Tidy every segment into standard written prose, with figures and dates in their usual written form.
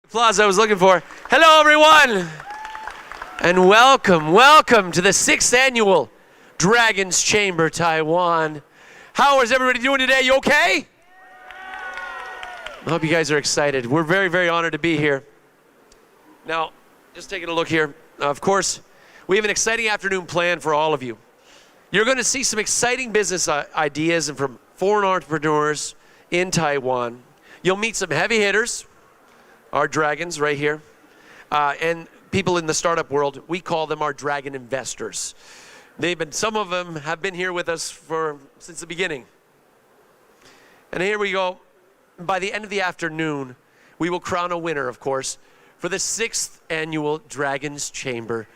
Applause I was looking for. Hello, everyone, and welcome to the 6th annual Dragons Chamber Taiwan. How is everybody doing today? You okay? I hope you guys are excited. We're very honored to be here. Now, just taking a look here. Of course, we have an exciting afternoon planned for all of you. You're going to see some exciting business ideas and from foreign entrepreneurs in Taiwan. You'll meet some heavy hitters, our dragons right here, and people in the startup world. We call them our dragon investors. Some of them have been here with us since the beginning. And here we go. By the end of the afternoon, we will crown a winner, of course, for the 6th annual Dragons Chamber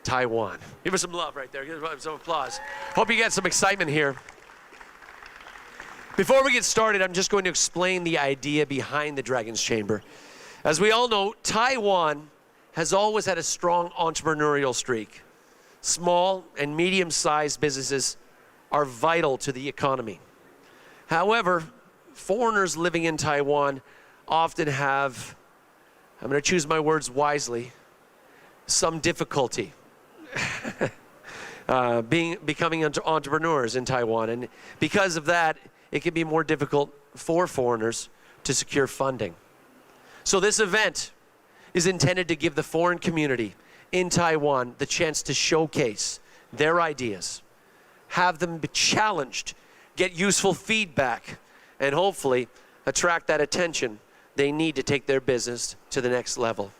Taiwan. Give us some love right there. Give us some applause. Hope you get some excitement here. Before we get started, I'm just going to explain the idea behind the Dragons Chamber. As we all know, Taiwan has always had a strong entrepreneurial streak. Small and medium-sized businesses are vital to the economy. However, foreigners living in Taiwan often have, I'm going to choose my words wisely, some difficulty becoming entrepreneurs in Taiwan. And because of that, it can be more difficult for foreigners to secure funding. So this event is intended to give the foreign community in Taiwan the chance to showcase their ideas, have them be challenged, get useful feedback, and hopefully attract that attention they need to take their business to the next level.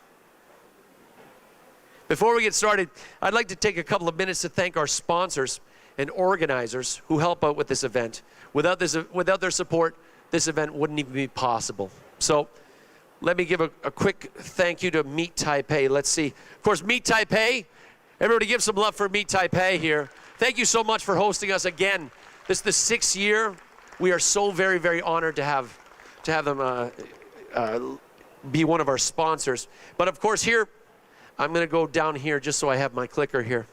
Before we get started, I'd like to take a couple of minutes to thank our sponsors and organizers who help out with this event. Without their support, this event wouldn't even be possible. So let me give a quick thank you to Meet Taipei. Let's see. Of course, Meet Taipei. Everybody give some love for Meet Taipei here. Thank you so much for hosting us again. This is the 6th year. We are so very honored to have them be one of our sponsors. But of course here, I'm going to go down here just so I have my clicker here.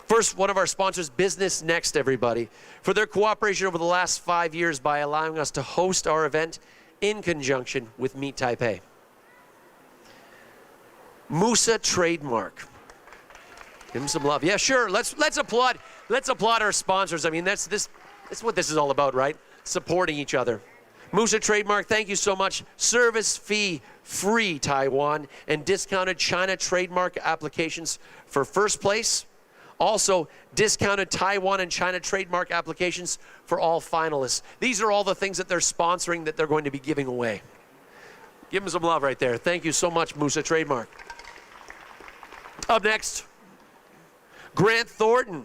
First, one of our sponsors, Business Next, everybody, for their cooperation over the last 5 years by allowing us to host our event in conjunction with Meet Taipei. Musa Trademark. Give them some love. Yeah, sure. Let's applaud our sponsors. I mean, that's what this is all about, right? Supporting each other. Musa Trademark, thank you so much. Service fee free Taiwan and discounted China trademark applications for first place. Also, discounted Taiwan and China trademark applications for all finalists. These are all the things that they're sponsoring that they're going to be giving away. Give them some love right there. Thank you so much, Musa Trademark. Up next, Grant Thornton.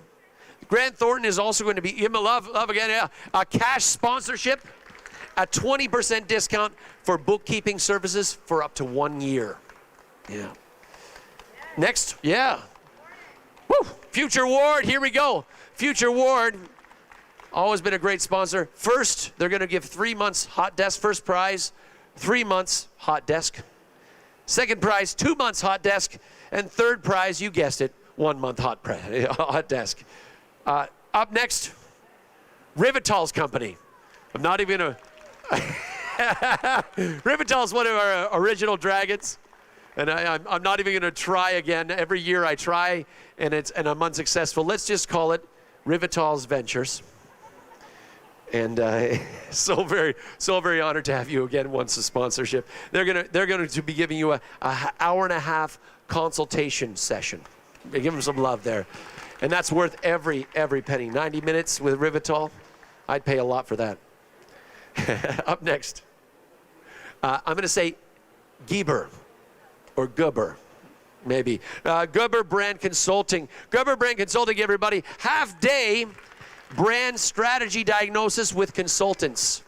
Grant Thornton is also going to be, give him a love again, yeah, a cash sponsorship, a 20% discount for bookkeeping services for up to 1 year. Yeah. Next, yeah. Woo! Futureward, here we go. Futureward, always been a great sponsor. First, they're going to give 3 months hot desk. First prize, 3 months hot desk. Second prize, 2 months hot desk. And third prize, you guessed it, 1 month hot desk. Up next, Revital's company. I'm not even going to... Revital's one of our original dragons. And I'm not even going to try again. Every year I try, and I'm unsuccessful. Let's just call it Revital Ventures. And so very honored to have you again once a sponsorship. They're going to be giving you a hour and a half consultation session. Give them some love there, and that's worth every penny. 90 minutes with Revital, I'd pay a lot for that. Up next, I'm going to say Geber. Or Geber, maybe. Geber Brand Consulting. Geber Brand Consulting, everybody. Half-day brand strategy diagnosis with consultants.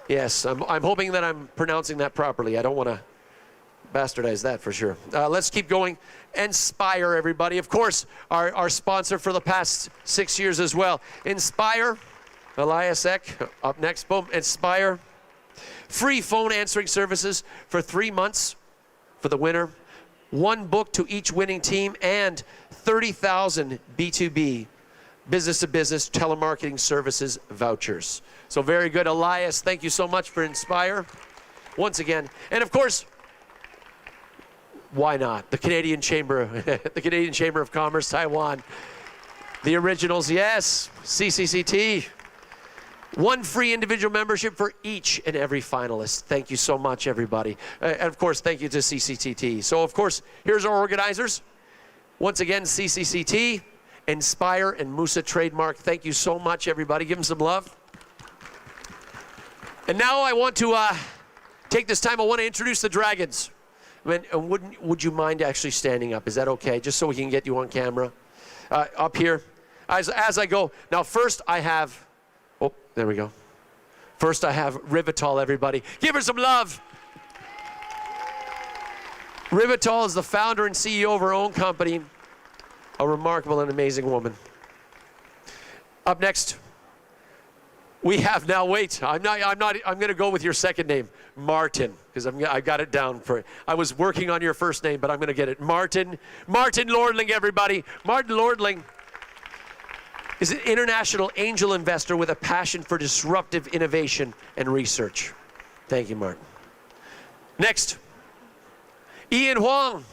Yes, I'm hoping that I'm pronouncing that properly. I don't want to bastardize that for sure. Let's keep going. Inspire, everybody. Of course, our sponsor for the past 6 years as well. Inspire, Elias Ek. Up next, boom, Inspire. Free phone answering services for 3 months. For the winner, 1 book to each winning team, and 30,000 B2B, business-to-business telemarketing services vouchers. So very good, Elias. Thank you so much for Inspire once again. And of course, Why not? The Canadian Chamber, the Canadian Chamber of Commerce, Taiwan. The originals, yes, CCCT. One free individual membership for each and every finalist. Thank you so much, everybody. And of course, thank you to CCCT. So of course, here's our organizers. Once again, CCCT, Inspire, and Musa Trademark. Thank you so much, everybody. Give them some love. And now I want to take this time, I want to introduce the Dragons. Would you mind actually standing up? Is that okay? Just so we can get you on camera. Up here. As I go. Now first I have, oh, there we go. First I have Revital, everybody. Give her some love. Revital is the founder and CEO of her own company. A remarkable and amazing woman. Up next, we have now, wait, I'm going to go with your second name, Martin, because I got it down for it. I was working on your first name, but I'm going to get it. Martin Nordling, everybody. Martin Nordling is an international angel investor with a passion for disruptive innovation and research. Thank you, Martin. Next, Ian Huang.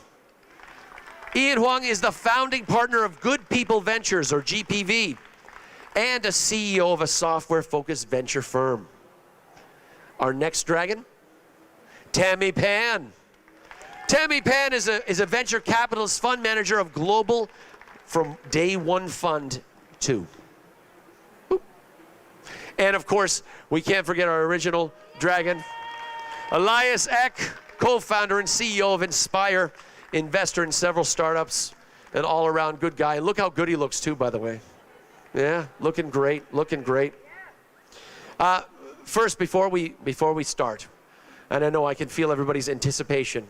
Ian Huang is the founding partner of Good People Ventures, or GPV, and a CEO of a software-focused venture firm. Our next dragon, Tammy Pan. Tammy Pan is a venture capitalist fund manager of Global from Day One Fund 2. Boop. And of course, we can't forget our original dragon, Elias Ek, co-founder and CEO of Inspire, investor in several startups, an all-around good guy. And look how good he looks too, by the way. Yeah, looking great, looking great. First, before we start, and I know I can feel everybody's anticipation.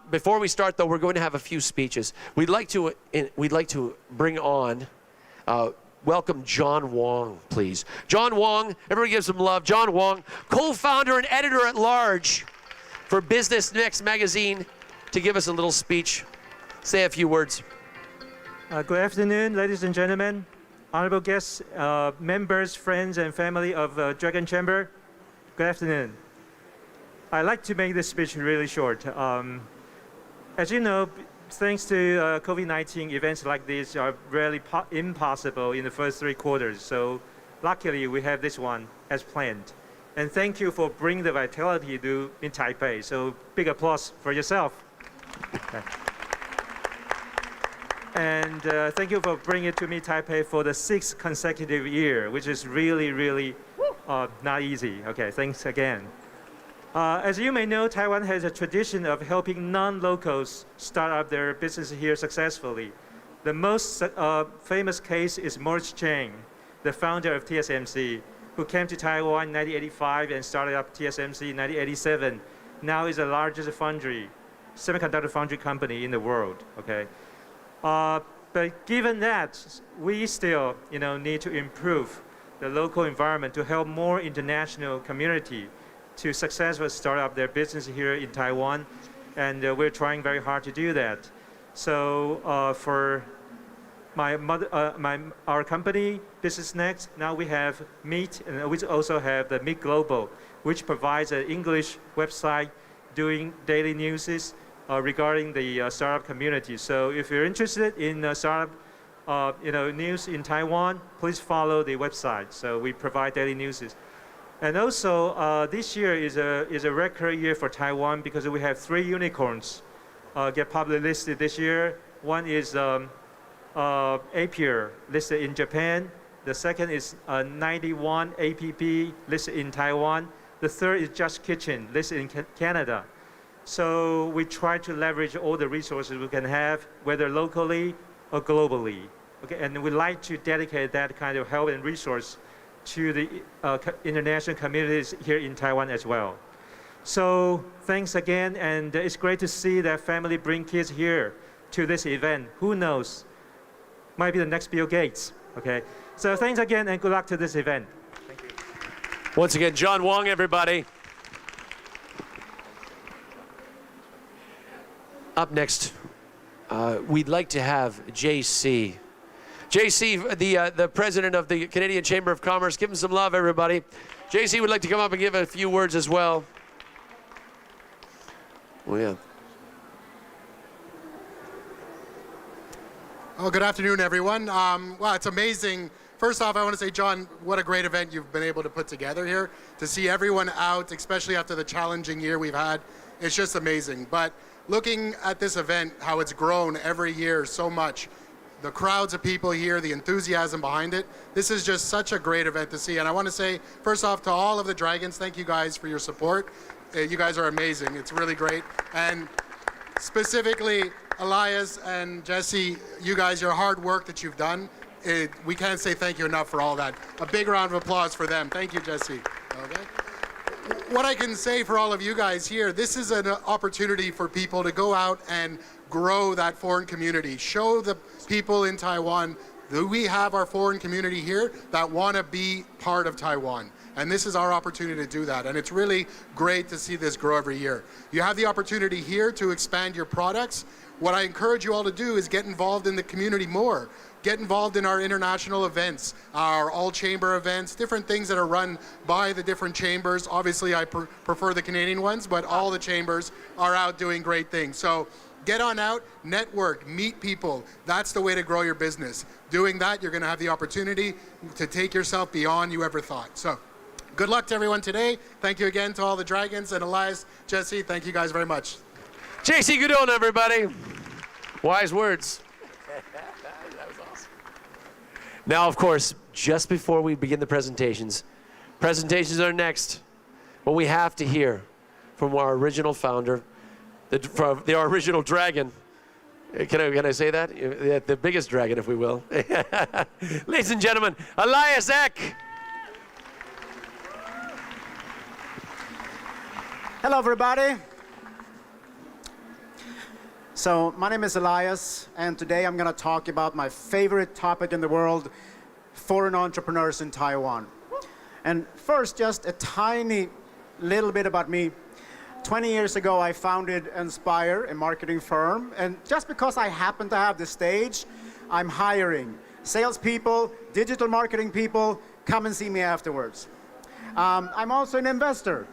Before we start, though, we're going to have a few speeches. We'd like to bring on, welcome John Huang, please. John Huang, everybody give some love. John Huang, co-founder and editor-at-large for Business Next magazine, to give us a little speech. Say a few words. Good afternoon, ladies and gentlemen, honorable guests, members, friends, and family of Dragon Chamber. Good afternoon. I'd like to make this speech really short. As you know, thanks to COVID-19, events like this are really impossible in the first 3 quarters. So luckily, we have this one as planned. And thank you for bringing the vitality to in Taipei. So big applause for yourself. Okay. And thank you for bringing it to me, Taipei, for the 6th consecutive year, which is really, really not easy. Okay, thanks again. As you may know, Taiwan has a tradition of helping non-locals start up their business here successfully. The most famous case is Morris Chang, the founder of TSMC, who came to Taiwan in 1985 and started up TSMC in 1987. Now is the largest semiconductor foundry company in the world. Okay. But given that, we still need to improve the local environment to help more international community to successfully start up their business here in Taiwan. And we're trying very hard to do that. So for our company, Business Next, now we have Meet, and we also have the Meet Global, which provides an English website doing daily news regarding the startup community. So if you're interested in startup news in Taiwan, please follow the website. So we provide daily news. And also, this year is a record year for Taiwan because we have 3 unicorns get publicly listed this year. One is Apier, listed in Japan. The second is 91 APP, listed in Taiwan. The third is Just Kitchen, listed in Canada. So we try to leverage all the resources we can have, whether locally or globally. Okay, and we like to dedicate that kind of help and resource to the international communities here in Taiwan as well. So thanks again, and it's great to see that family bring kids here to this event. Who knows? Might be the next Bill Gates. Okay, so thanks again, and good luck to this event. Thank you. Once again, John Huang, everybody. Up next, we'd like to have JC. JC, the president of the Canadian Chamber of Commerce. Give him some love, everybody. JC would like to come up and give a few words as well. Oh, yeah. Oh, good afternoon, everyone. Wow, it's amazing. First off, I want to say, John, what a great event you've been able to put together here. To see everyone out, especially after the challenging year we've had, it's just amazing. But looking at this event, how it's grown every year so much, the crowds of people here, the enthusiasm behind it, this is just such a great event to see. And I want to say, first off, to all of the Dragons, thank you guys for your support. You guys are amazing. It's really great. And specifically, Elias and Jesse, you guys, your hard work that you've done, we can't say thank you enough for all that. A big round of applause for them. Thank you, Jesse. Okay. What I can say for all of you guys here, this is an opportunity for people to go out and grow that foreign community. Show the people in Taiwan that we have our foreign community here that want to be part of Taiwan. And this is our opportunity to do that. And it's really great to see this grow every year. You have the opportunity here to expand your products. What I encourage you all to do is get involved in the community more. Get involved in our international events, our all-chamber events, different things that are run by the different chambers. Obviously, I prefer the Canadian ones, but all the chambers are out doing great things. So get on out, network, meet people. That's the way to grow your business. Doing that, you're going to have the opportunity to take yourself beyond you ever thought. So good luck to everyone today. Thank you again to all the Dragons, and Elias, Jesse, thank you guys very much. JC Goodone, everybody. Wise words. That was awesome. Now, of course, just before we begin the presentations are next. What we have to hear from our original founder, from our original dragon. Can I say that? The biggest dragon, if we will. Ladies and gentlemen, Elias Ek. Hello, everybody. So my name is Elias, and today I'm going to talk about my favorite topic in the world, foreign entrepreneurs in Taiwan. And first, just a tiny little bit about me. 20 years ago, I founded Inspire, a marketing firm, and just because I happen to have the stage, I'm hiring salespeople, digital marketing people, come and see me afterwards. I'm also an investor.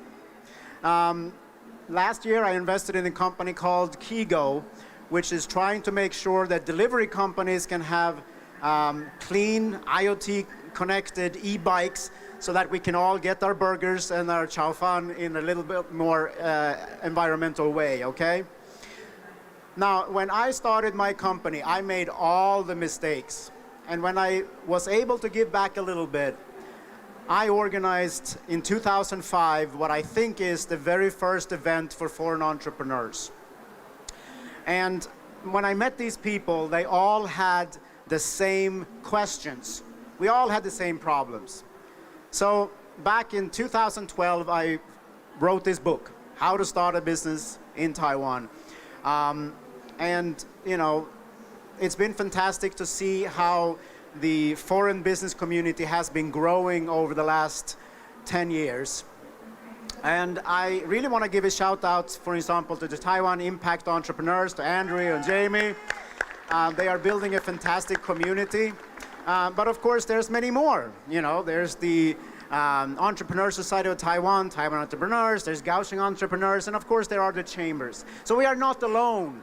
Last year, I invested in a company called Keynote, which is trying to make sure that delivery companies can have clean, IoT-connected e-bikes so that we can all get our burgers and our chow fan in a little bit more environmental way, okay? Now, when I started my company, I made all the mistakes. And when I was able to give back a little bit, I organized in 2005 what I think is the very first event for foreign entrepreneurs. And when I met these people, they all had the same questions. We all had the same problems. So back in 2012, I wrote this book, How to Start a Business in Taiwan. And, you know, it's been fantastic to see how the foreign business community has been growing over the last 10 years. And I really want to give a shout out, for example, to the Taiwan Impact Entrepreneurs, to Andrew and Jamie. They are building a fantastic community. But of course, there's many more. You know, there's the Entrepreneur Society of Taiwan, Taiwan Entrepreneurs, there's Kaohsiung Entrepreneurs, and of course, there are the chambers. So we are not alone.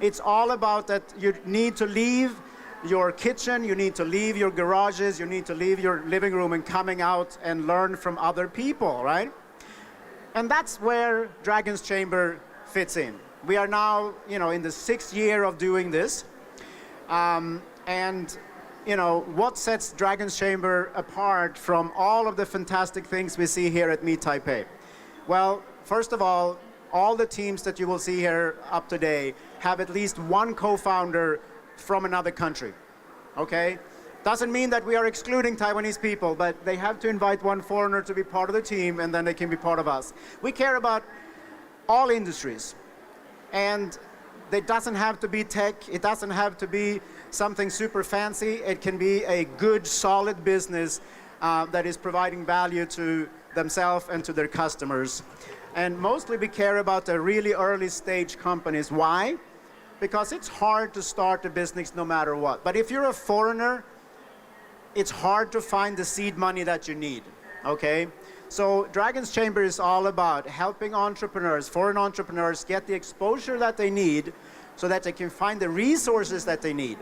It's all about that you need to leave your kitchen, you need to leave your garages, you need to leave your living room and coming out and learn from other people, right? And that's where Dragon's Chamber fits in. We are now, you know, in the 6th year of doing this. And, you know, what sets Dragon's Chamber apart from all of the fantastic things we see here at Meet Taipei? Well, first of all the teams that you will see here up today have at least one co-founder from another country, okay? Doesn't mean that we are excluding Taiwanese people, but they have to invite one foreigner to be part of the team, and then they can be part of us. We care about all industries, and it doesn't have to be tech, it doesn't have to be something super fancy, it can be a good, solid business that is providing value to themselves and to their customers. And mostly we care about the really early stage companies. Why? Because it's hard to start a business no matter what. But if you're a foreigner, it's hard to find the seed money that you need, okay? So Dragon's Chamber is all about helping entrepreneurs, foreign entrepreneurs, get the exposure that they need so that they can find the resources that they need.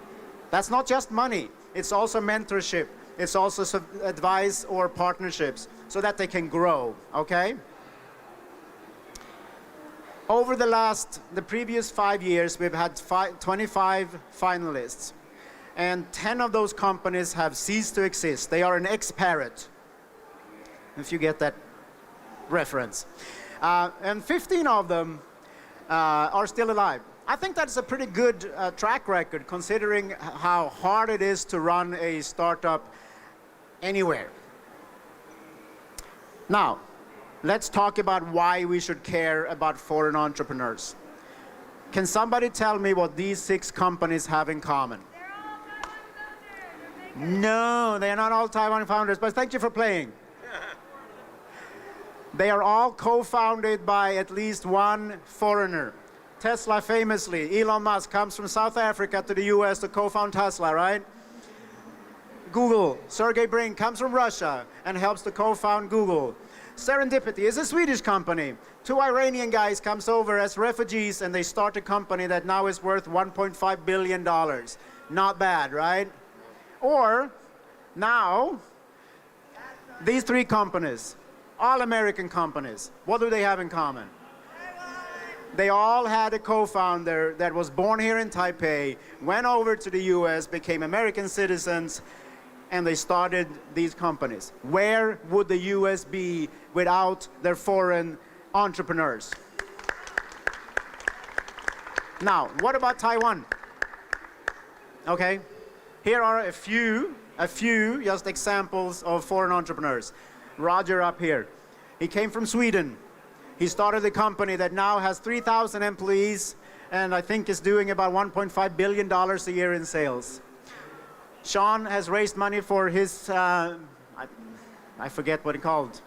That's not just money. It's also mentorship. It's also advice or partnerships so that they can grow, okay? Over the previous 5 years, we've had 25 finalists, and 10 of those companies have ceased to exist. They are an ex-parrot, if you get that reference. And 15 of them are still alive. I think that's a pretty good track record, considering how hard it is to run a startup anywhere. Now, let's talk about why we should care about foreign entrepreneurs. Can somebody tell me what these 6 companies have in common? They're all Taiwan founders. No, they are not all Taiwan founders, but thank you for playing. They are all co-founded by at least one foreigner. Tesla famously, Elon Musk comes from South Africa to the US to co-found Tesla, right? Google, Sergey Brin comes from Russia and helps to co-found Google. Serendipity is a Swedish company. 2 Iranian guys comes over as refugees and they start a company that now is worth $1.5 billion. Not bad, right? Or now, these 3 companies, all American companies, what do they have in common? They all had a co-founder that was born here in Taipei, went over to the US, became American citizens, and they started these companies. Where would the US be without their foreign entrepreneurs? Now, what about Taiwan? Okay, here are a few just examples of foreign entrepreneurs. Roger up here. He came from Sweden. He started a company that now has 3,000 employees and I think is doing about $1.5 billion a year in sales. Sean has raised money for his, I forget what he called,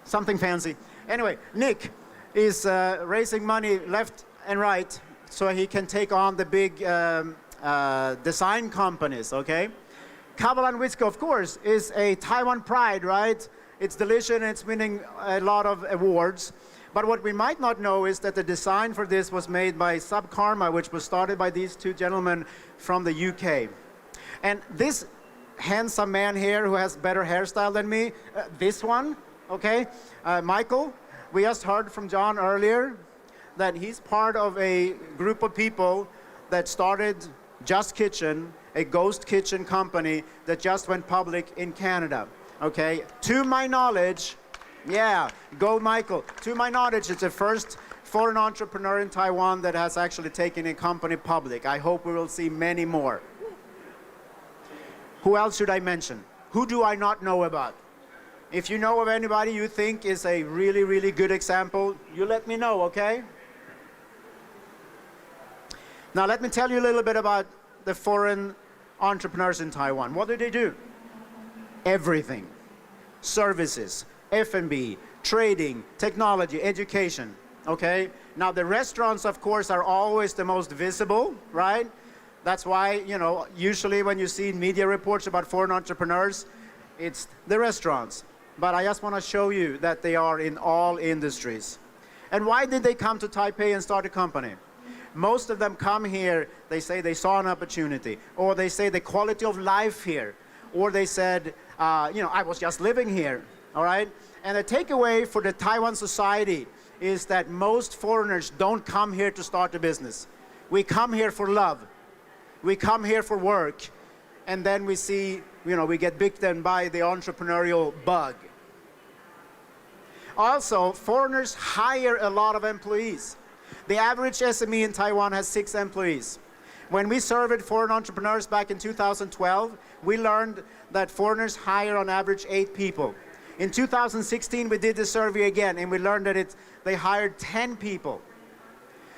something fancy. Anyway, Nick is raising money left and right so he can take on the big design companies, okay? Kavalan Whisker, of course, is a Taiwan pride, right? It's delicious and it's winning a lot of awards. But what we might not know is that the design for this was made by Subkarma, which was started by these 2 gentlemen from the UK. And this handsome man here who has better hairstyle than me, this one, okay, Michael, we just heard from John earlier that he's part of a group of people that started Just Kitchen, a ghost kitchen company that just went public in Canada. Okay, to my knowledge, yeah, go Michael. To my knowledge, it's the first foreign entrepreneur in Taiwan that has actually taken a company public. I hope we will see many more. Who else should I mention? Who do I not know about? If you know of anybody you think is a really, really good example, you let me know, okay? Now let me tell you a little bit about the foreign entrepreneurs in Taiwan. What do they do? Everything. Services, F&B, trading, technology, education, okay? Now the restaurants, of course, are always the most visible, right? That's why, you know, usually when you see media reports about foreign entrepreneurs, it's the restaurants. But I just want to show you that they are in all industries. And why did they come to Taipei and start a company? Most of them come here, they say they saw an opportunity, or they say the quality of life here, or they said, you know, I was just living here, all right? And the takeaway for the Taiwan society is that most foreigners don't come here to start a business. We come here for love. We come here for work. And then we see, you know, we get bitten by the entrepreneurial bug. Also, foreigners hire a lot of employees. The average SME in Taiwan has 6 employees. When we surveyed foreign entrepreneurs back in 2012, we learned that foreigners hire on average 8 people. In 2016, we did the survey again, and we learned that they hired 10 people.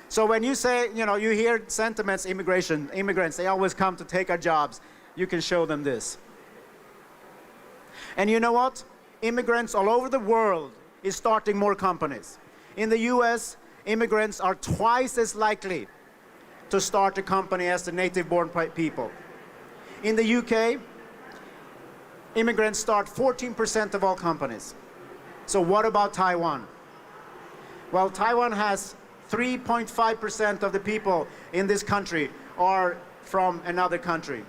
So when you say, you know, you hear sentiments, immigrants, they always come to take our jobs, you can show them this. And you know what? Immigrants all over the world is starting more companies. In the US, immigrants are twice as likely to start a company as the native-born people. In the UK, immigrants start 14% of all companies. So what about Taiwan? Well, Taiwan has 3.5% of the people in this country are from another country.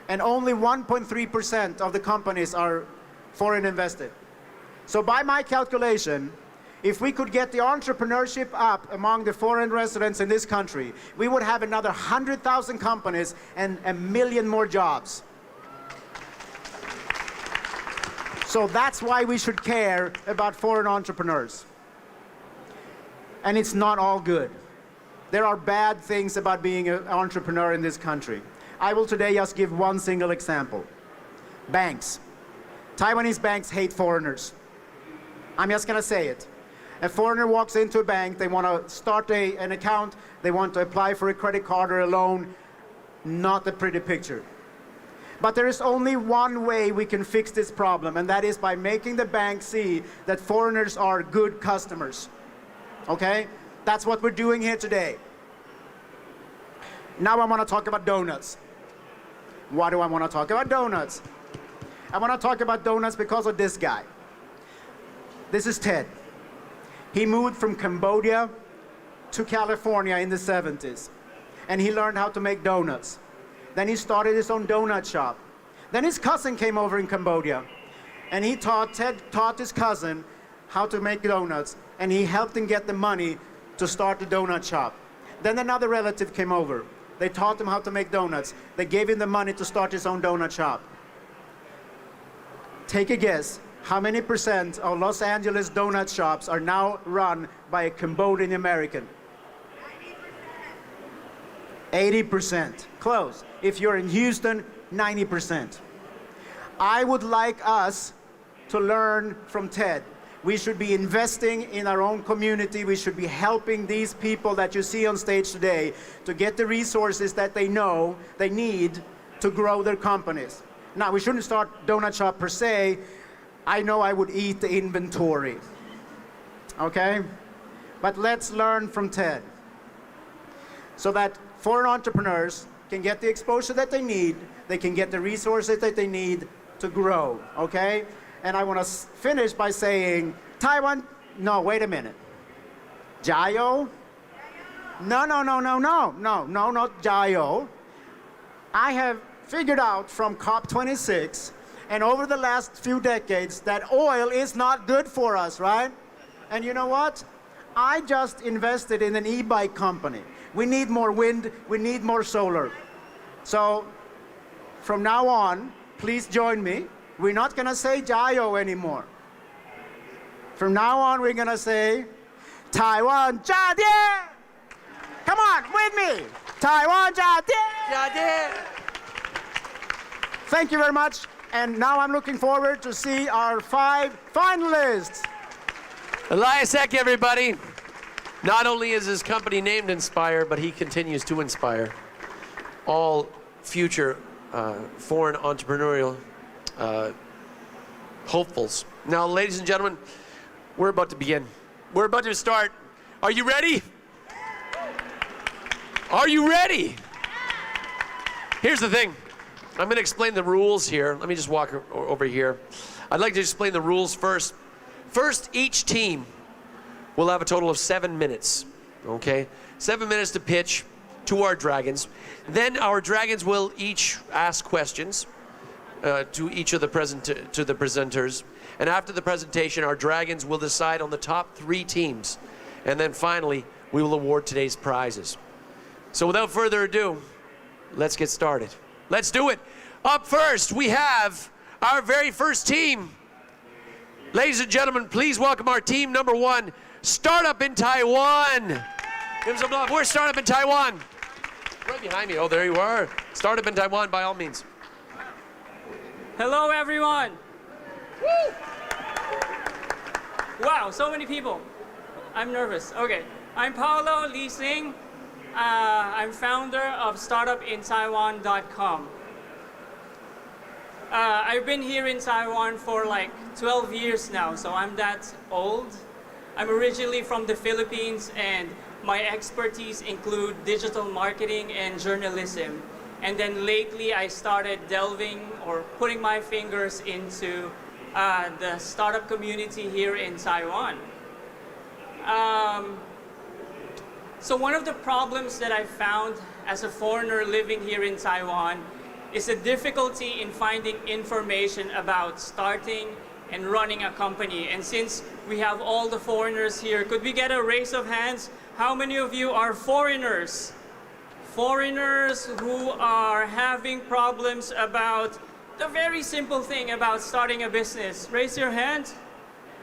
and only 1.3% of the companies are foreign invested. So by my calculation, if we could get the entrepreneurship up among the foreign residents in this country, we would have another 100,000 companies and 1 million more jobs. So that's why we should care about foreign entrepreneurs. And it's not all good. There are bad things about being an entrepreneur in this country. I will today just give one single example. Banks. Taiwanese banks hate foreigners. I'm just going to say it. A foreigner walks into a bank, they want to start an account, they want to apply for a credit card or a loan. Not a pretty picture. But there is only one way we can fix this problem, and that is by making the bank see that foreigners are good customers. Okay? That's what we're doing here today. Now I want to talk about donuts. Why do I want to talk about donuts? I want to talk about donuts because of this guy. This is Ted. He moved from Cambodia to California in the 70s, and he learned how to make donuts. Then he started his own donut shop. Then his cousin came over in Cambodia, and Ted taught his cousin how to make donuts, and he helped him get the money to start the donut shop. Then another relative came over. They taught him how to make donuts. They gave him the money to start his own donut shop. Take a guess. How many % of Los Angeles donut shops are now run by a Cambodian American? 80%. Close. If you're in Houston, 90%. I would like us to learn from Ted. We should be investing in our own community. We should be helping these people that you see on stage today to get the resources that they know they need to grow their companies. Now, we shouldn't start donut shop per se. I know I would eat the inventory. Okay? But let's learn from Ted so that foreign entrepreneurs can get the exposure that they need, they can get the resources that they need to grow, okay? And I want to finish by saying, Taiwan, no, wait a minute. Jayo? No, not Jayo. I have figured out from COP26 and over the last few decades that oil is not good for us, right? And you know what? I just invested in an e-bike company. We need more wind, we need more solar. So from now on, please join me. We're not going to say Jayo anymore. From now on, we're going to say Taiwan Jia. Come on, with me. Taiwan Jia. Thank you very much. And now I'm looking forward to see our 5 finalists. Elias Ek, everybody. Not only is his company named Inspire, but he continues to inspire all future foreign entrepreneurial hopefuls. Now, ladies and gentlemen, we're about to begin. We're about to start. Are you ready? Are you ready? Here's the thing. I'm going to explain the rules here. Let me just walk over here. I'd like to explain the rules first. First, each team will have a total of 7 minutes, okay? 7 minutes to pitch to our dragons. Then our dragons will each ask questions to each of the presenters. And after the presentation, our dragons will decide on the top 3 teams. And then finally, we will award today's prizes. So without further ado, let's get started. Let's do it. Up first, we have our very first team. Ladies and gentlemen, please welcome our team number 1, Startup in Taiwan. Give them some love. We're Startup in Taiwan. Right behind me. Oh, there you are. Startup in Taiwan, by all means. Hello, everyone. Woo! Wow, so many people. I'm nervous. Okay. I'm Paolo Lee Sing. I'm founder of startupintaiwan.com. I've been here in Taiwan for like 12 years now, so I'm that old. I'm originally from the Philippines, and my expertise include digital marketing and journalism. And then lately I started delving or putting my fingers into the startup community here in Taiwan. So one of the problems that I found as a foreigner living here in Taiwan is the difficulty in finding information about starting and running a company. And since we have all the foreigners here, could we get a raise of hands? How many of you are foreigners? Foreigners who are having problems about the very simple thing about starting a business. Raise your hand.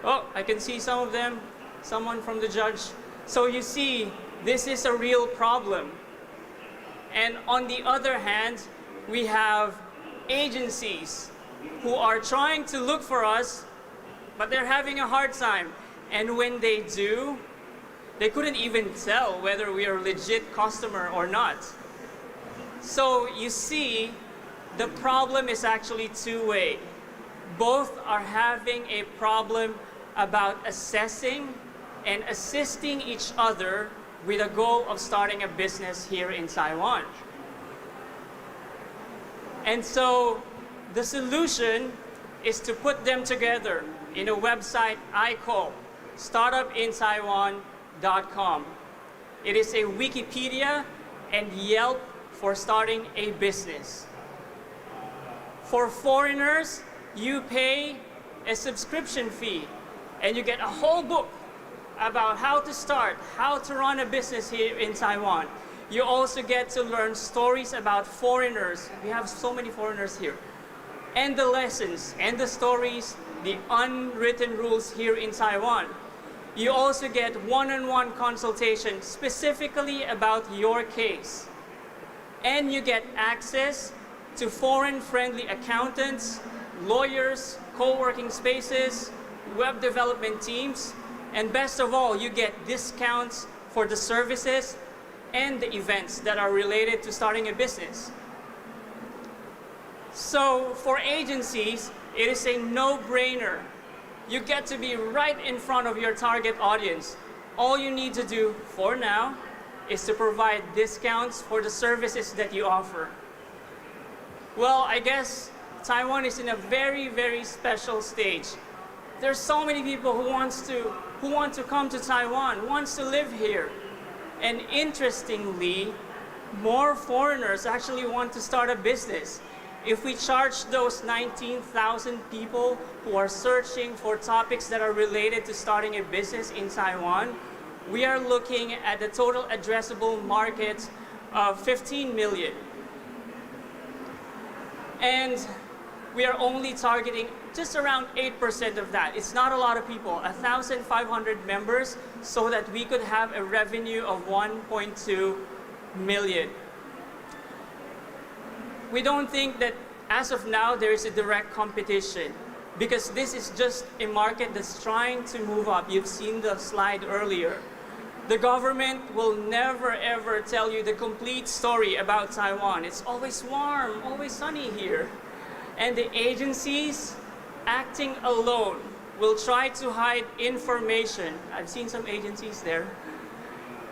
Oh, I can see some of them. Someone from the judge. So you see, this is a real problem. And on the other hand, we have agencies who are trying to look for us, but they're having a hard time. And when they do, they couldn't even tell whether we are a legit customer or not. So you see, the problem is actually two-way. Both are having a problem about assessing and assisting each other with a goal of starting a business here in Taiwan. And so the solution is to put them together in a website I call startupintaiwan.com. It is a Wikipedia and Yelp for starting a business. For foreigners, you pay a subscription fee and you get a whole book about how to start, how to run a business here in Taiwan. You also get to learn stories about foreigners. We have so many foreigners here. And the lessons and the stories, the unwritten rules here in Taiwan. You also get one-on-one consultation specifically about your case. And you get access to foreign-friendly accountants, lawyers, co-working spaces, web development teams, and best of all, you get discounts for the services and the events that are related to starting a business. So for agencies, it is a no-brainer. You get to be right in front of your target audience. All you need to do for now is to provide discounts for the services that you offer. Well, I guess Taiwan is in a very, very special stage. There's so many people who want to come to Taiwan, wants to live here. And interestingly, more foreigners actually want to start a business. If we charge those 19,000 people who are searching for topics that are related to starting a business in Taiwan, we are looking at the total addressable market of 15 million. And we are only targeting just around 8% of that. It's not a lot of people, 1,500 members, so that we could have a revenue of 1.2 million. We don't think that as of now there is a direct competition because this is just a market that's trying to move up. You've seen the slide earlier. The government will never ever tell you the complete story about Taiwan. It's always warm, always sunny here. And the agencies acting alone will try to hide information. I've seen some agencies there.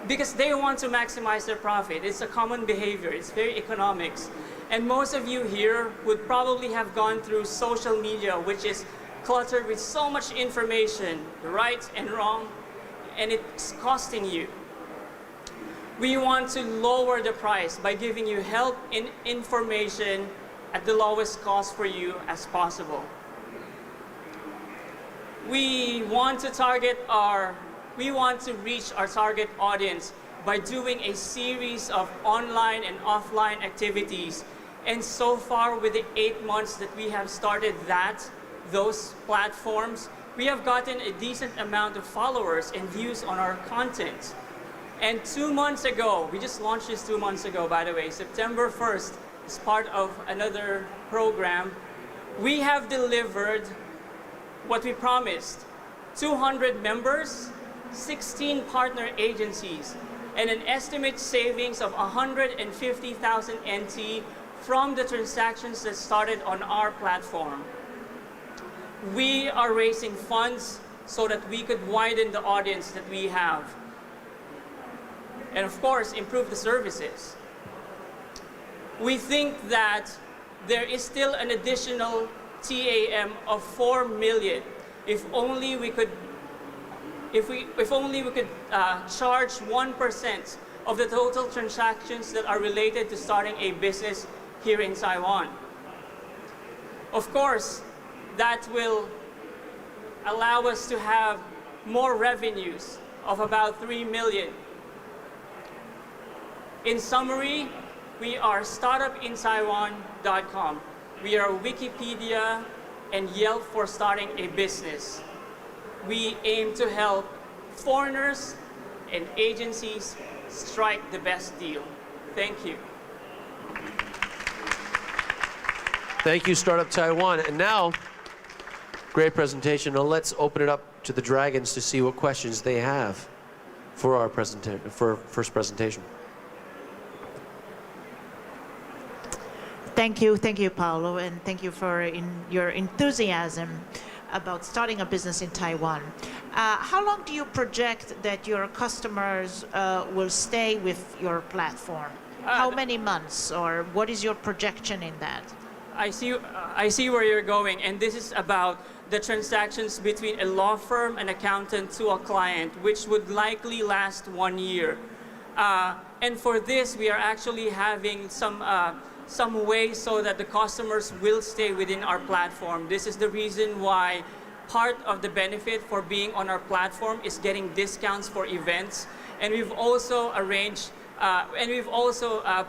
Because they want to maximize their profit. It's a common behavior. It's very economics. And most of you here would probably have gone through social media, which is cluttered with so much information, right and wrong, and it's costing you. We want to lower the price by giving you help in information at the lowest cost for you as possible. We want to reach our target audience by doing a series of online and offline activities. And so far, with the 8 months that we have started those platforms, we have gotten a decent amount of followers and views on our content. And 2 months ago, we just launched this 2 months ago, by the way, September 1st, as part of another program, we have delivered what we promised: 200 members, 16 partner agencies, and an estimated savings of 150,000 NT from the transactions that started on our platform. We are raising funds so that we could widen the audience that we have. And of course, improve the services. We think that there is still an additional TAM of 4 million if only we could charge 1% of the total transactions that are related to starting a business here in Taiwan. Of course, that will allow us to have more revenues of about 3 million. In summary, we are startupintaiwan.com. We are Wikipedia and Yelp for starting a business. We aim to help foreigners and agencies strike the best deal. Thank you. Thank you, Startup Taiwan. And now, great presentation. Now let's open it up to the Dragons to see what questions they have for our first presentation. Thank you, Paolo, and thank you for your enthusiasm about starting a business in Taiwan. How long do you project that your customers will stay with your platform? How many months, or what is your projection in that? I see where you're going, and this is about the transactions between a law firm and accountant to a client, which would likely last 1 year. And for this, we are actually having some ways so that the customers will stay within our platform. This is the reason why part of the benefit for being on our platform is getting discounts for events. And we've also arranged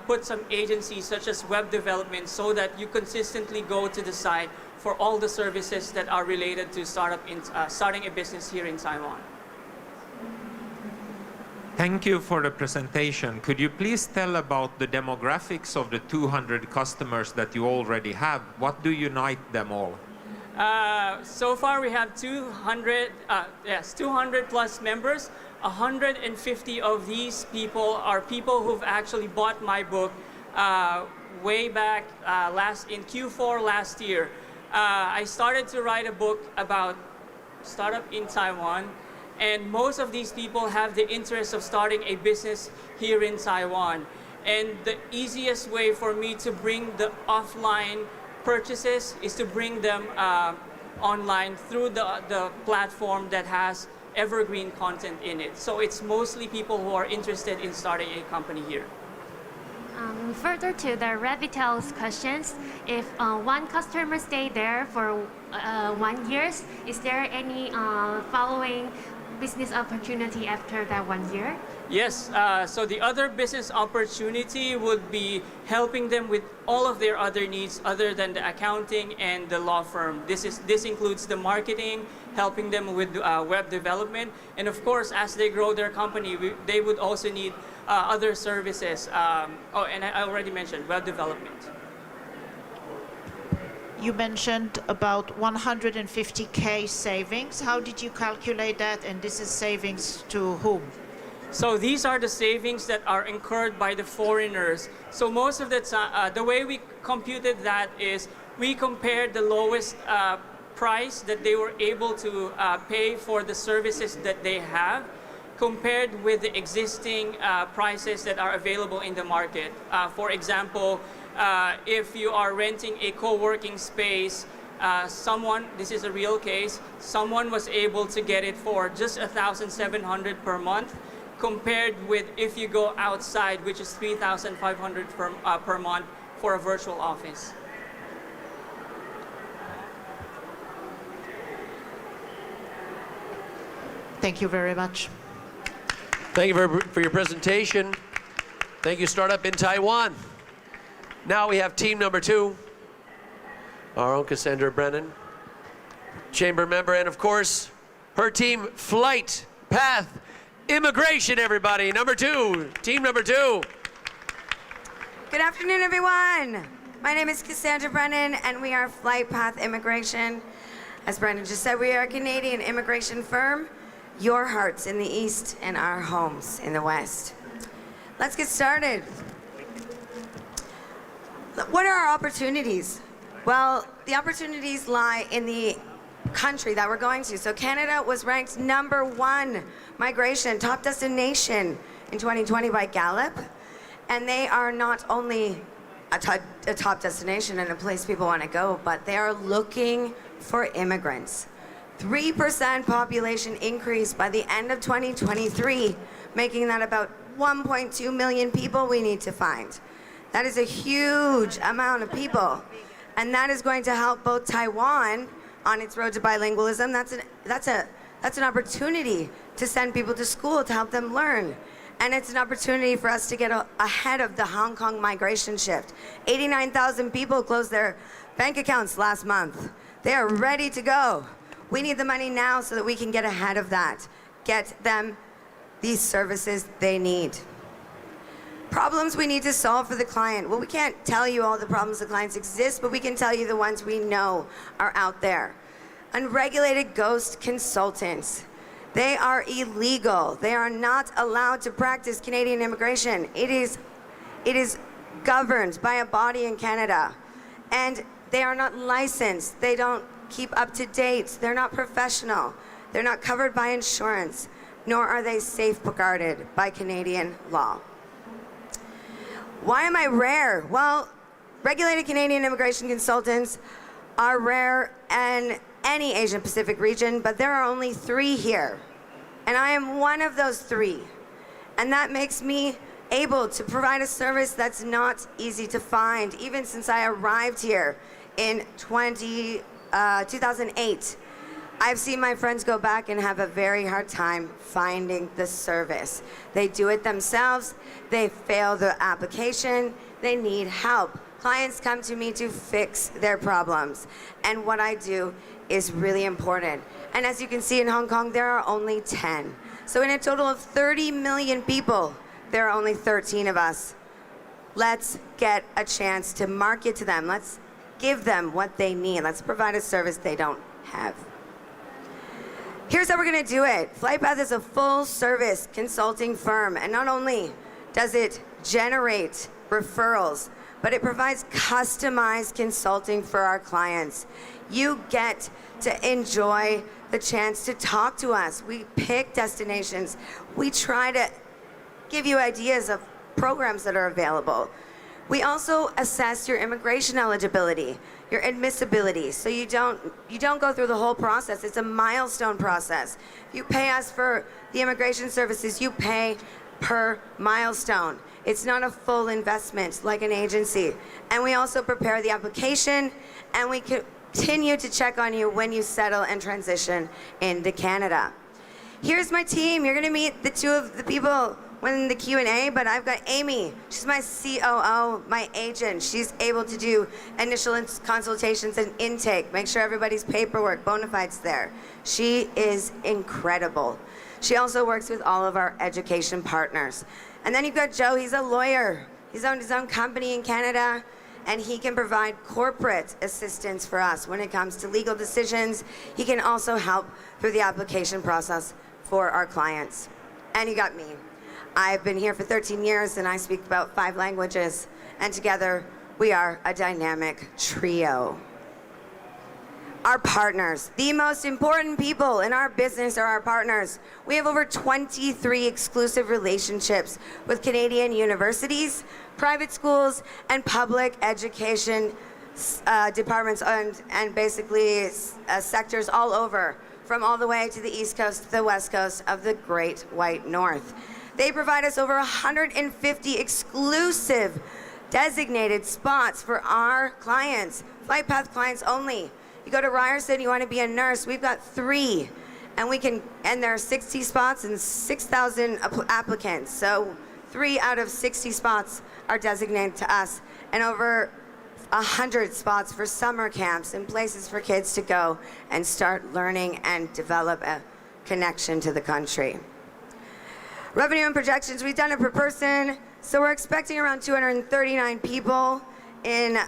put some agencies such as web development so that you consistently go to the site for all the services that are related to starting a business here in Taiwan. Thank you for the presentation. Could you please tell about the demographics of the 200 customers that you already have? What do unite them all? So far we have 200 plus members. 150 of these people are people who've actually bought my book way back in Q4 last year. I started to write a book about startup in Taiwan, and most of these people have the interest of starting a business here in Taiwan. And the easiest way for me to bring the offline purchases is to bring them online through the platform that has evergreen content in it. So it's mostly people who are interested in starting a company here. Further to the Revital's questions, if one customer stay there for 1 year, is there any following business opportunity after that 1 year? Yes, so the other business opportunity would be helping them with all of their other needs other than the accounting and the law firm. This includes the marketing, helping them with web development, and of course, as they grow their company, they would also need other services. And I already mentioned web development. You mentioned about 150K savings. How did you calculate that, and this is savings to whom? So these are the savings that are incurred by the foreigners. So most of the time, the way we computed that is we compared the lowest price that they were able to pay for the services that they have compared with the existing prices that are available in the market. For example, if you are renting a co-working space, this is a real case, someone was able to get it for just $1,700 per month, compared with if you go outside, which is $3,500 per month for a virtual office. Thank you very much. Thank you for your presentation. Thank you, Startup in Taiwan. Now we have team number 2, our own Cassandra Brennan, chamber member, and of course, her team, Flight Path Immigration, everybody. Team number 2. Good afternoon, everyone. My name is Cassandra Brennan, and we are Flight Path Immigration. As Brendan just said, we are a Canadian immigration firm. Your hearts in the East and our homes in the West. Let's get started. What are our opportunities? Well, the opportunities lie in the country that we're going to. So Canada was ranked #1 migration top destination in 2020 by Gallup. And they are not only a top destination and a place people want to go, but they are looking for immigrants. 3% population increase by the end of 2023, making that about 1.2 million people we need to find. That is a huge amount of people. And that is going to help both Taiwan on its road to bilingualism. That's an opportunity to send people to school to help them learn. And it's an opportunity for us to get ahead of the Hong Kong migration shift. 89,000 people closed their bank accounts last month. They are ready to go. We need the money now so that we can get ahead of that, get them these services they need. Problems we need to solve for the client. Well, we can't tell you all the problems the clients exist, but we can tell you the ones we know are out there. Unregulated ghost consultants. They are illegal. They are not allowed to practice Canadian immigration. It is governed by a body in Canada. And they are not licensed. They don't keep up to date. They're not professional. They're not covered by insurance, nor are they safeguarded by Canadian law. Why am I rare? Well, regulated Canadian immigration consultants are rare in any Asian Pacific region, but there are only 3 here. And I am one of those 3. And that makes me able to provide a service that's not easy to find, even since I arrived here in 2008. I've seen my friends go back and have a very hard time finding the service. They do it themselves, they fail the application, they need help. Clients come to me to fix their problems, and what I do is really important. And as you can see in Hong Kong, there are only 10. So in a total of 30 million people, there are only 13 of us. Let's get a chance to market to them. Let's give them what they need. Let's provide a service they don't have. Here's how we're gonna do it. FlightPath is a full service consulting firm, and not only does it generate referrals, but it provides customized consulting for our clients. You get to enjoy the chance to talk to us. We pick destinations. We try to give you ideas of programs that are available. We also assess your immigration eligibility, your admissibility, so you don't go through the whole process. It's a milestone process. You pay us for the immigration services, you pay per milestone. It's not a full investment like an agency. And we also prepare the application, and we continue to check on you when you settle and transition into Canada. Here's my team. You're gonna meet the 2 of the people in the Q&A, but I've got Amy. She's my COO, my agent. She's able to do initial consultations and intake, make sure everybody's paperwork, bona fides there. She is incredible. She also works with all of our education partners. And then you've got Joe, he's a lawyer. He's owned his own company in Canada, and he can provide corporate assistance for us when it comes to legal decisions. He can also help through the application process for our clients. And you got me. I've been here for 13 years, and I speak about 5 languages, and together we are a dynamic trio. Our partners, the most important people in our business are our partners. We have over 23 exclusive relationships with Canadian universities, private schools, and public education departments, and basically sectors all over, from all the way to the East Coast to the West Coast of the Great White North. They provide us over 150 exclusive designated spots for our clients, FlightPath clients only. You go to Ryerson, you want to be a nurse, we've got 3, and there are 60 spots and 6,000 applicants. So 3 out of 60 spots are designated to us, and over 100 spots for summer camps and places for kids to go and start learning and develop a connection to the country. Revenue and projections, we've done it per person, so we're expecting around 239 people in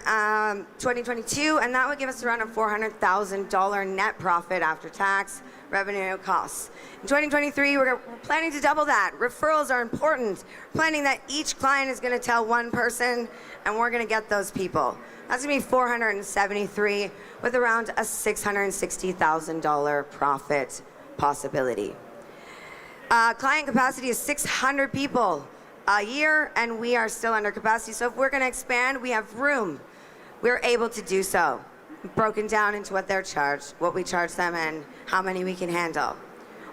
2022, and that would give us around a $400,000 net profit after tax, revenue, costs. In 2023, we're planning to double that. Referrals are important. We're planning that each client is gonna tell 1 person, and we're gonna get those people. That's gonna be 473 with around a $660,000 profit possibility. Client capacity is 600 people a year, and we are still under capacity. So if we're going to expand, we have room. We're able to do so. Broken down into what they're charged, what we charge them, and how many we can handle.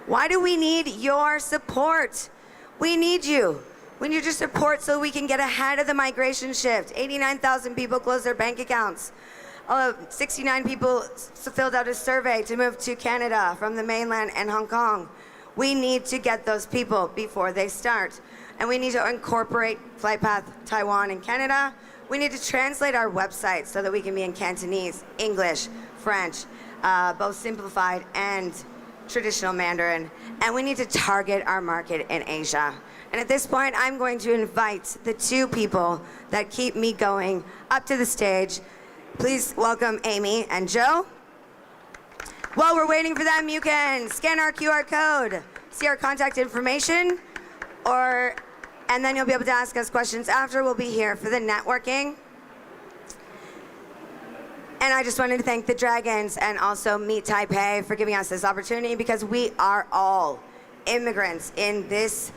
Why do we need your support? We need you. We need your support so we can get ahead of the migration shift. 89,000 people closed their bank accounts. 69 people filled out a survey to move to Canada from the mainland and Hong Kong. We need to get those people before they start. And we need to incorporate FlightPath Taiwan and Canada. We need to translate our website so that we can be in Cantonese, English, French, both simplified and traditional Mandarin. And we need to target our market in Asia. And at this point, I'm going to invite the two people that keep me going up to the stage. Please welcome Amy and Joe. While we're waiting for them, you can scan our QR code, see our contact information, and then you'll be able to ask us questions after. We'll be here for the networking. And I just wanted to thank the Dragons and also Meet Taipei for giving us this opportunity, because we are all immigrants in this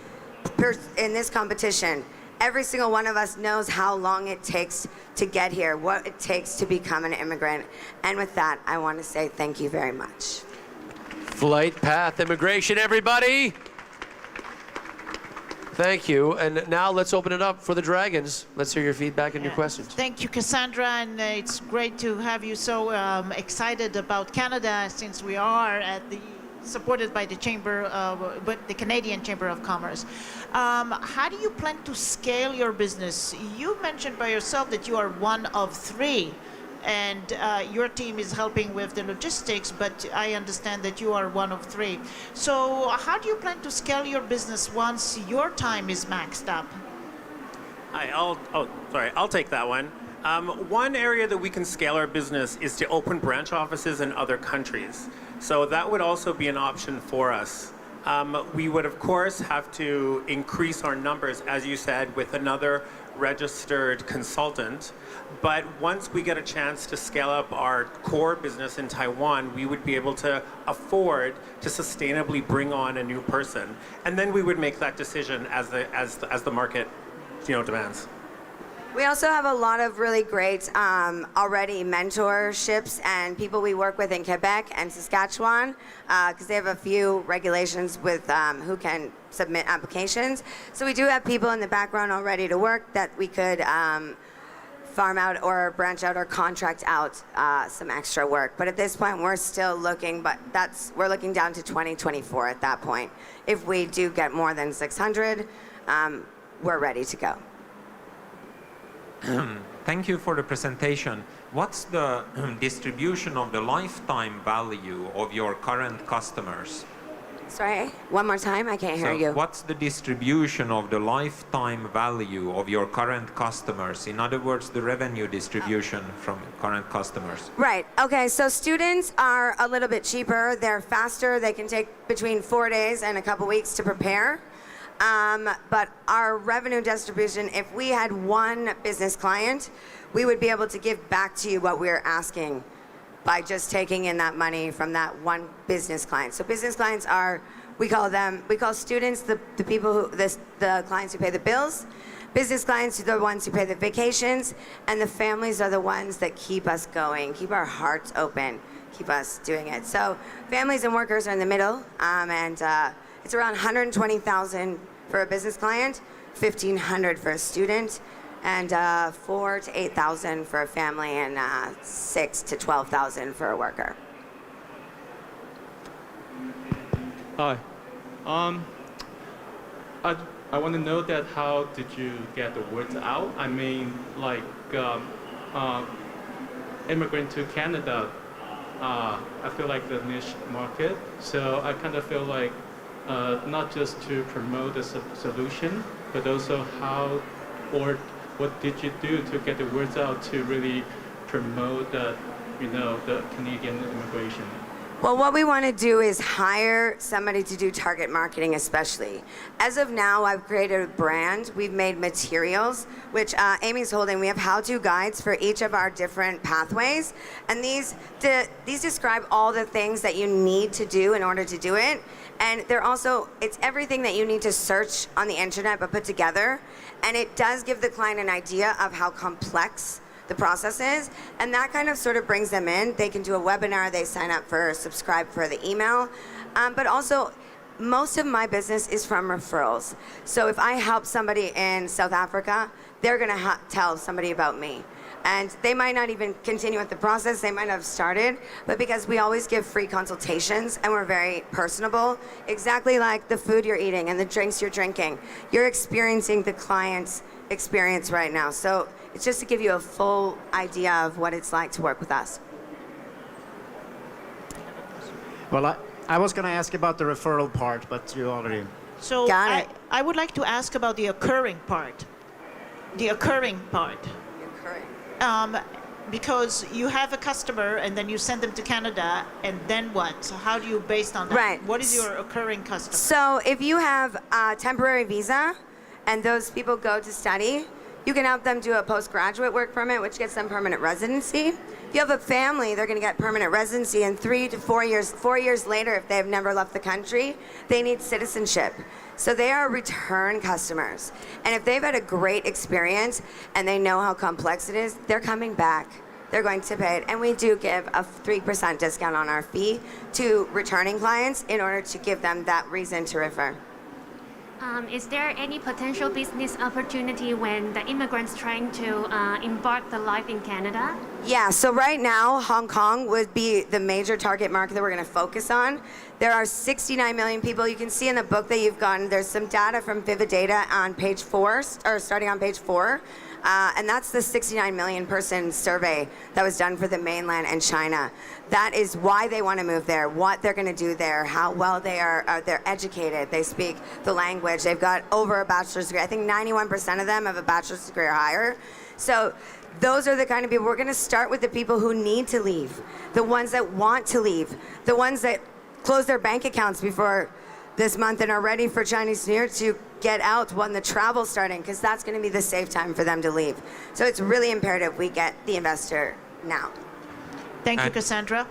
competition. Every single one of us knows how long it takes to get here, what it takes to become an immigrant. And with that, I want to say thank you very much. FlightPath Immigration, everybody. Thank you. And now let's open it up for the Dragons. Let's hear your feedback and your questions. Thank you, Cassandra, and it's great to have you so excited about Canada, since we are supported by the the Canadian Chamber of Commerce. How do you plan to scale your business? You mentioned by yourself that you are one of three, and your team is helping with the logistics, but I understand that you are one of three. So how do you plan to scale your business once your time is maxed up? Hi, I'll take that one. One area that we can scale our business is to open branch offices in other countries. So that would also be an option for us. We would, of course, have to increase our numbers, as you said, with another registered consultant. But once we get a chance to scale up our core business in Taiwan, we would be able to afford to sustainably bring on a new person. And then we would make that decision as the market, demands. We also have a lot of really great already mentorships and people we work with in Quebec and Saskatchewan, because they have a few regulations with who can submit applications. So we do have people in the background all ready to work that we could farm out or branch out or contract out some extra work. But at this point, we're still looking, but we're looking down to 2024 at that point. If we do get more than 600, we're ready to go. Thank you for the presentation. What's the distribution of the lifetime value of your current customers? Sorry, one more time, I can't hear you. What's the distribution of the lifetime value of your current customers? In other words, the revenue distribution from current customers. Right, okay, so students are a little bit cheaper. They're faster. They can take between 4 days and a couple weeks to prepare. But our revenue distribution, if we had one business client, we would be able to give back to you what we're asking by just taking in that money from that one business client. So business clients are, we call students the people the clients who pay the bills. Business clients are the ones who pay the vacations, and the families are the ones that keep us going, keep our hearts open, keep us doing it. So families and workers are in the middle, and it's around 120,000 for a business client, 1,500 for a student, and 4,000 to 8,000 for a family, and 6,000 to 12,000 for a worker. Hi. I want to know that how did you get the word out? I mean, like immigrant to Canada, I feel like the niche market. So I kind of feel like not just to promote the solution, but also how or what did you do to get the words out to really promote the Canadian immigration? Well, what we want to do is hire somebody to do target marketing, especially. As of now, I've created a brand. We've made materials, which Amy's holding. We have how-to guides for each of our different pathways. And these describe all the things that you need to do in order to do it. And it's everything that you need to search on the internet but put together. And it does give the client an idea of how complex the process is, and that kind of sort of brings them in. They can do a webinar, they sign up subscribe for the email, but also most of my business is from referrals. So if I help somebody in South Africa, they're going to tell somebody about me. And they might not even continue with the process, they might have started, but because we always give free consultations and we're very personable, exactly like the food you're eating and the drinks you're drinking, you're experiencing the client's experience right now. So it's just to give you a full idea of what it's like to work with us. Well, I was going to ask about the referral part, but you already... So Got it. I would like to ask about the occurring part. The occurring part. Because you have a customer and then you send them to Canada, and then what? So how do you, based on that? Right. What is your occurring customer? So if you have a temporary visa and those people go to study, you can help them do a postgraduate work permit, which gets them permanent residency. If you have a family, they're going to get permanent residency, and 3 to 4 years, 4 years later, if they have never left the country, they need citizenship. So they are return customers. And if they've had a great experience and they know how complex it is, they're coming back. They're going to pay it. And we do give a 3% discount on our fee to returning clients in order to give them that reason to refer. Is there any potential business opportunity when the immigrants trying to embark the life in Canada? Yeah, so right now, Hong Kong would be the major target market that we're going to focus on. There are 69 million people. You can see in the book that you've gotten, there's some data from Vivid Data on page 4, or starting on page 4. And that's the 69 million person survey that was done for the mainland and China. That is why they want to move there, what they're going to do there, how well they are, they're educated, they speak the language, they've got over a bachelor's degree. I think 91% of them have a bachelor's degree or higher. So those are the kind of people, we're going to start with the people who need to leave, the ones that want to leave, the ones that close their bank accounts before this month and are ready for Chinese New Year to get out when the travel's starting, because that's going to be the safe time for them to leave. So it's really imperative we get the investor now. Thank you, Cassandra.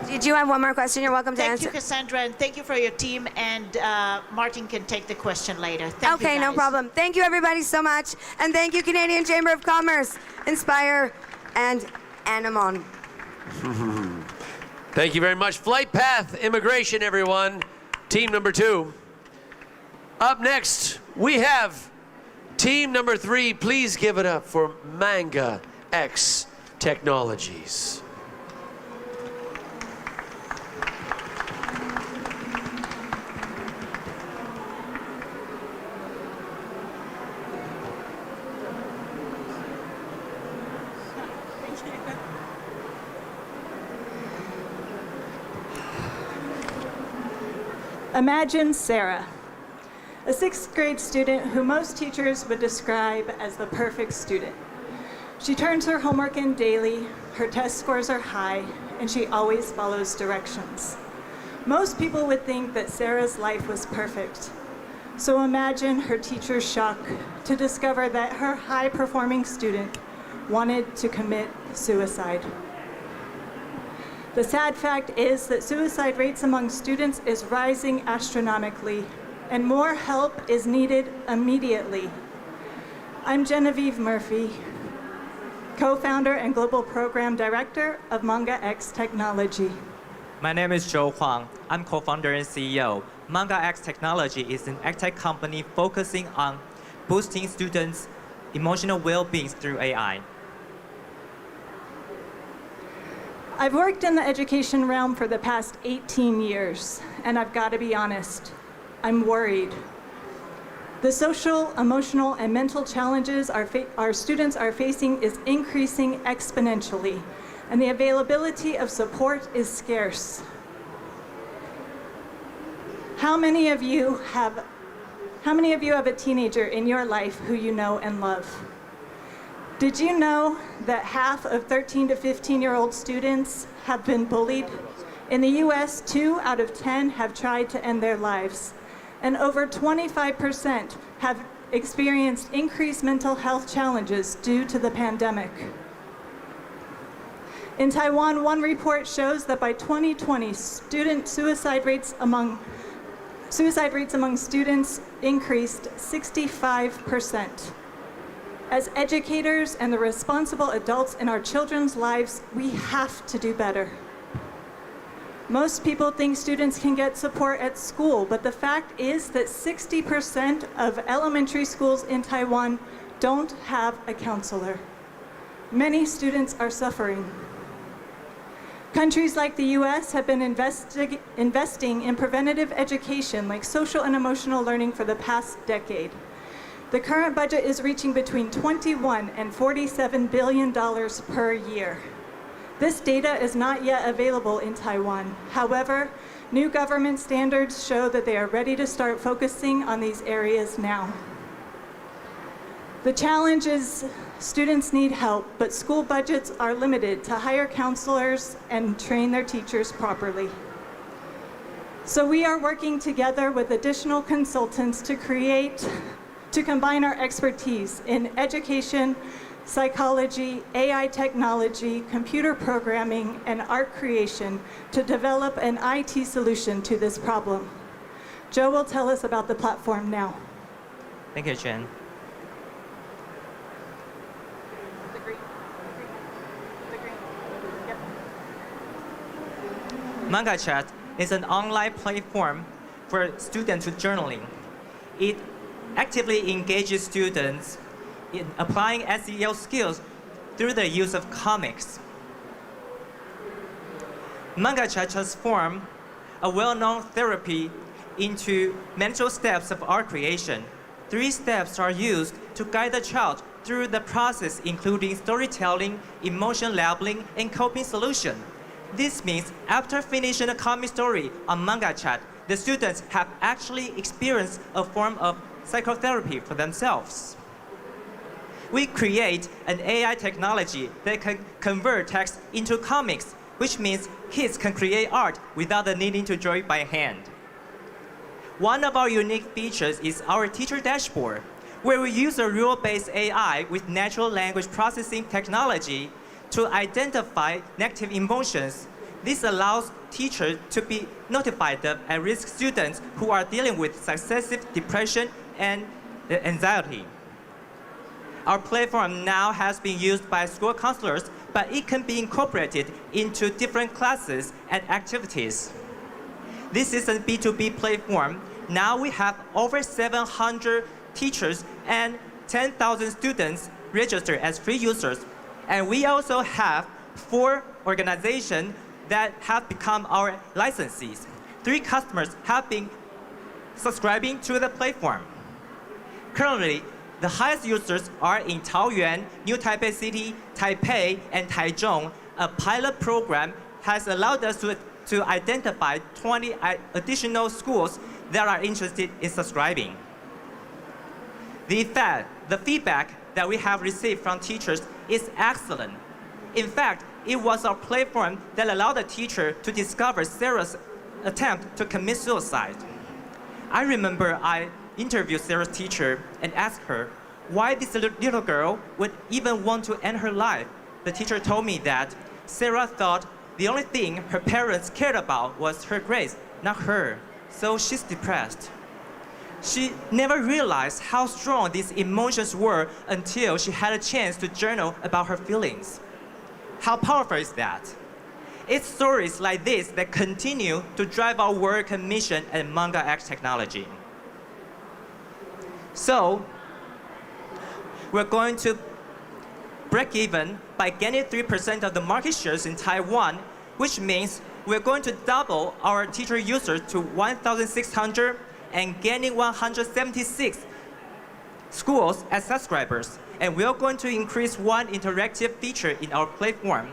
Did you have one more question? You're welcome to answer. Thank you, Cassandra, and thank you for your team. And Martin can take the question later. Thank you, Okay, no guys. problem. Thank you, everybody, so much. And thank you, Canadian Chamber of Commerce, Inspire, and Anemone. Thank you very much. Flight Path Immigration, everyone. Team number 2. Up next, we have team number 3. Please give it up for Manga X Technologies. Imagine Sarah, a 6th grade student who most teachers would describe as the perfect student. She turns her homework in daily, her test scores are high, and she always follows directions. Most people would think that Sarah's life was perfect. So imagine her teacher's shock to discover that her high-performing student wanted to commit suicide. The sad fact is that suicide rates among students is rising astronomically, and more help is needed immediately. I'm Genevieve Murphy, co-founder and global program director of Manga X Technology. My name is Huang. I'm co-founder and CEO. Manga X Technology is an edtech company focusing on boosting students' emotional well-being through AI. I've worked in the education realm for the past 18 years, and I've got to be honest, I'm worried. The social, emotional, and mental challenges our students are facing is increasing exponentially, and the availability of support is scarce. How many of you have a teenager in your life who you know and love? Did you know that half of 13 to 15-year-old students have been bullied? In the US, 2 out of 10 have tried to end their lives, and over 25% have experienced increased mental health challenges due to the pandemic. In Taiwan, one report shows that by 2020, suicide rates among students increased 65%. As educators and the responsible adults in our children's lives, we have to do better. Most people think students can get support at school, but the fact is that 60% of elementary schools in Taiwan don't have a counselor. Many students are suffering. Countries like the US have been investing in preventative education like social and emotional learning for the past decade. The current budget is reaching between $21 and $47 billion per year. This data is not yet available in Taiwan. However, new government standards show that they are ready to start focusing on these areas now. The challenge is students need help, but school budgets are limited to hire counselors and train their teachers properly. So we are working together with additional consultants to combine our expertise in education, psychology, AI technology, computer programming, and art creation to develop an IT solution to this problem. Joe will tell us about the platform now. Thank you, Jen. Manga Chat is an online platform for student journaling. It actively engages students in applying SEL skills through the use of comics. Manga Chat transforms a well-known therapy into mental steps of art creation. 3 steps are used to guide the child through the process, including storytelling, emotion labeling, and coping solution. This means after finishing a comic story on Manga Chat, the students have actually experienced a form of psychotherapy for themselves. We create an AI technology that can convert text into comics, which means kids can create art without the needing to draw it by hand. One of our unique features is our teacher dashboard, where we use a rule-based AI with natural language processing technology to identify negative emotions. This allows teachers to be notified of at-risk students who are dealing with successive depression and anxiety. Our platform now has been used by school counselors, but it can be incorporated into different classes and activities. This is a B2B platform. Now we have over 700 teachers and 10,000 students registered as free users. And we also have 4 organizations that have become our licensees. 3 customers have been subscribing to the platform. Currently, the highest users are in Taoyuan, New Taipei City, Taipei, and Taichung. A pilot program has allowed us to identify 20 additional schools that are interested in subscribing. The feedback that we have received from teachers is excellent. In fact, it was our platform that allowed the teacher to discover Sarah's attempt to commit suicide. I remember I interviewed Sarah's teacher and asked her why this little girl would even want to end her life. The teacher told me that Sarah thought the only thing her parents cared about was her grades, not her, so she's depressed. She never realized how strong these emotions were until she had a chance to journal about her feelings. How powerful is that? It's stories like this that continue to drive our work and mission at Manga X Technology. So, we're going to break even by gaining 3% of the market shares in Taiwan, which means we're going to double our teacher users to 1,600 and gaining 176 schools as subscribers. And we are going to increase one interactive feature in our platform.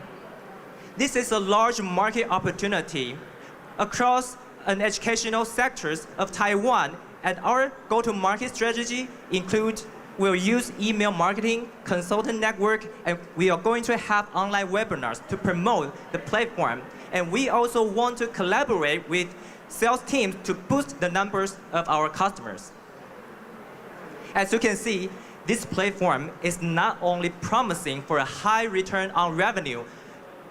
This is a large market opportunity across an educational sectors of Taiwan, and our go-to-market strategy includes we'll use email marketing, consultant network, and we are going to have online webinars to promote the platform. And we also want to collaborate with sales teams to boost the numbers of our customers. As you can see, this platform is not only promising for a high return on revenue,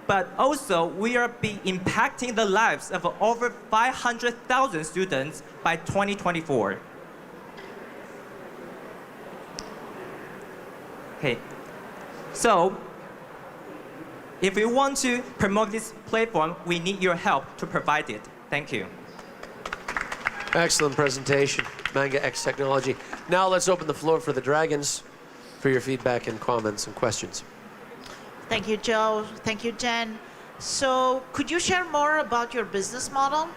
but also we are impacting the lives of over 500,000 students by 2024. Okay, so If we want to promote this platform, we need your help to provide it. Thank you. Excellent presentation, Manga X Technology. Now let's open the floor for the Dragons for your feedback and comments and questions. Thank you, Joe. Thank you, Jen. So could you share more about your business model?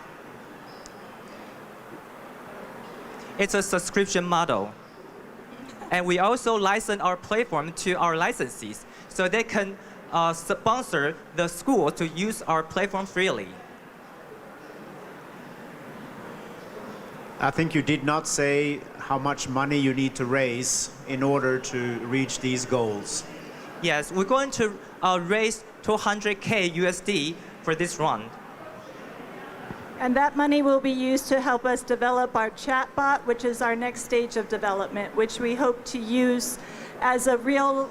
It's a subscription model. And we also license our platform to our licensees so they can sponsor the school to use our platform freely. I think you did not say how much money you need to raise in order to reach these goals. Yes, we're going to raise 200K USD for this round. And that money will be used to help us develop our chatbot, which is our next stage of development, which we hope to use as a real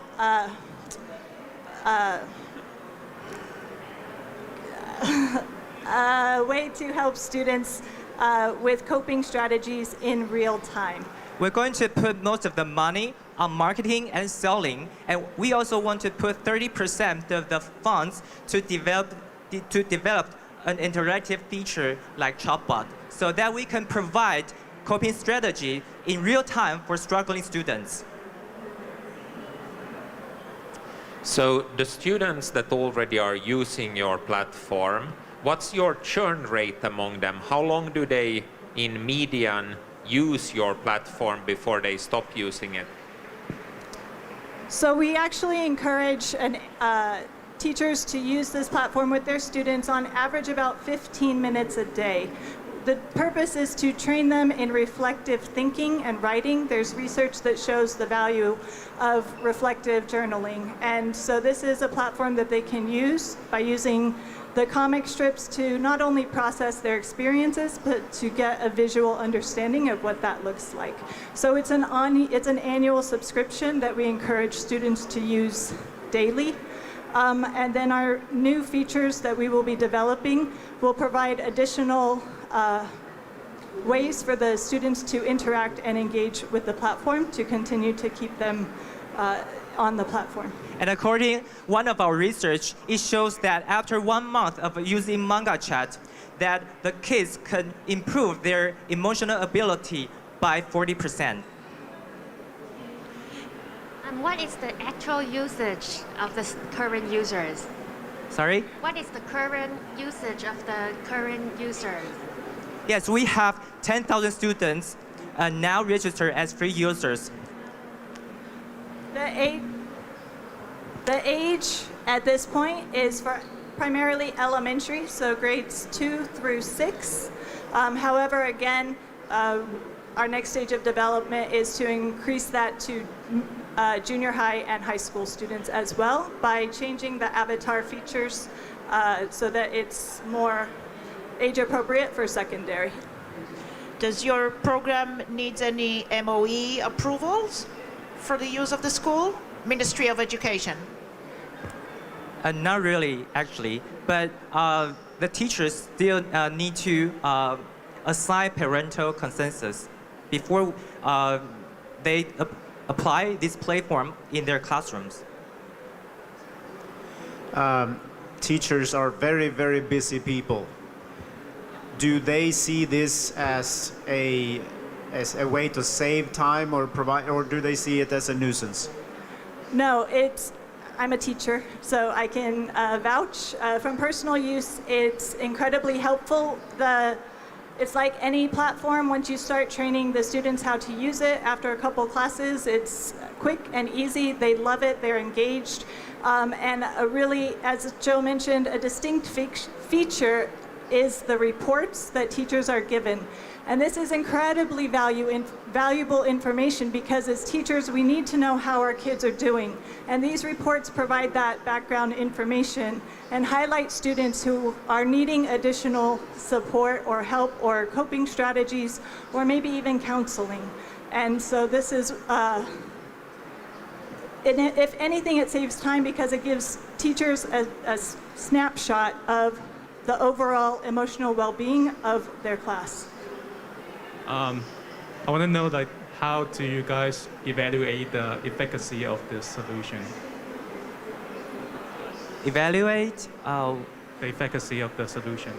way to help students with coping strategies in real time. We're going to put most of the money on marketing and selling, and we also want to put 30% of the funds to develop an interactive feature like chatbot, so that we can provide coping strategy in real time for struggling students. So the students that already are using your platform, what's your churn rate among them? How long do they, in median, use your platform before they stop using it? So we actually encourage teachers to use this platform with their students on average about 15 minutes a day. The purpose is to train them in reflective thinking and writing. There's research that shows the value of reflective journaling. And so this is a platform that they can use by using the comic strips to not only process their experiences, but to get a visual understanding of what that looks like. So it's an annual subscription that we encourage students to use daily. And then our new features that we will be developing will provide additional ways for the students to interact and engage with the platform to continue to keep them on the platform. And according one of our research, it shows that after 1 month of using Manga Chat, that the kids can improve their emotional ability by 40%. And what is the actual usage of the current users? Sorry? What is the current usage of the current users? Yes, we have 10,000 students now registered as free users. The age at this point is for primarily elementary, so grades 2 through 6. However, again, our next stage of development is to increase that to junior high and high school students as well by changing the avatar features so that it's more age appropriate for secondary. Does your program need any MOE approvals for the use of the school? Ministry of Education? Not really, actually, but the teachers still need to assign parental consensus before they apply this platform in their classrooms. Teachers are very, very busy people. Do they see this as a way to save time or provide, or do they see it as a nuisance? No, I'm a teacher, so I can vouch. From personal use, it's incredibly helpful. It's like any platform. Once you start training the students how to use it, after a couple classes, it's quick and easy. They love it. They're engaged. And really, as Joe mentioned, a distinct feature is the reports that teachers are given. And this is incredibly valuable information because as teachers, we need to know how our kids are doing. And these reports provide that background information and highlight students who are needing additional support or help or coping strategies or maybe even counseling. And so this is, if anything, it saves time because it gives teachers a snapshot of the overall emotional well-being of their class. I want to know, like, how do you guys evaluate the efficacy of this solution? evaluate the efficacy of the solution?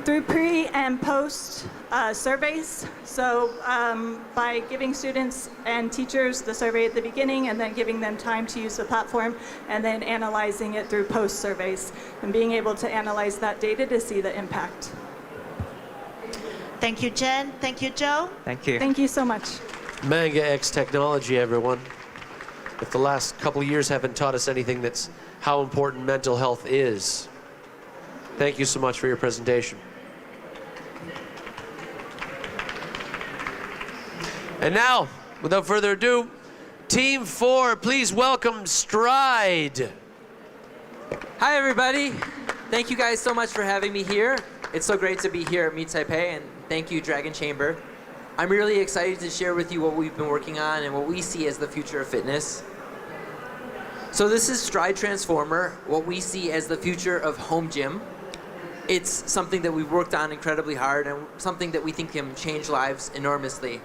Through pre and post surveys. So by giving students and teachers the survey at the beginning and then giving them time to use the platform and then analyzing it through post surveys and being able to analyze that data to see the impact. Thank you, Jen. Thank you, Joe. Thank you. Thank you so much. Manga X Technology, everyone. If the last couple of years haven't taught us anything, that's how important mental health is. Thank you so much for your presentation. And now, without further ado, Team 4, please welcome Stride. Hi, everybody. Thank you guys so much for having me here. It's so great to be here at Meet Taipei, and thank you, Dragon Chamber. I'm really excited to share with you what we've been working on and what we see as the future of fitness. So this is Stride Transformer, what we see as the future of home gym. It's something that we've worked on incredibly hard and something that we think can change lives enormously.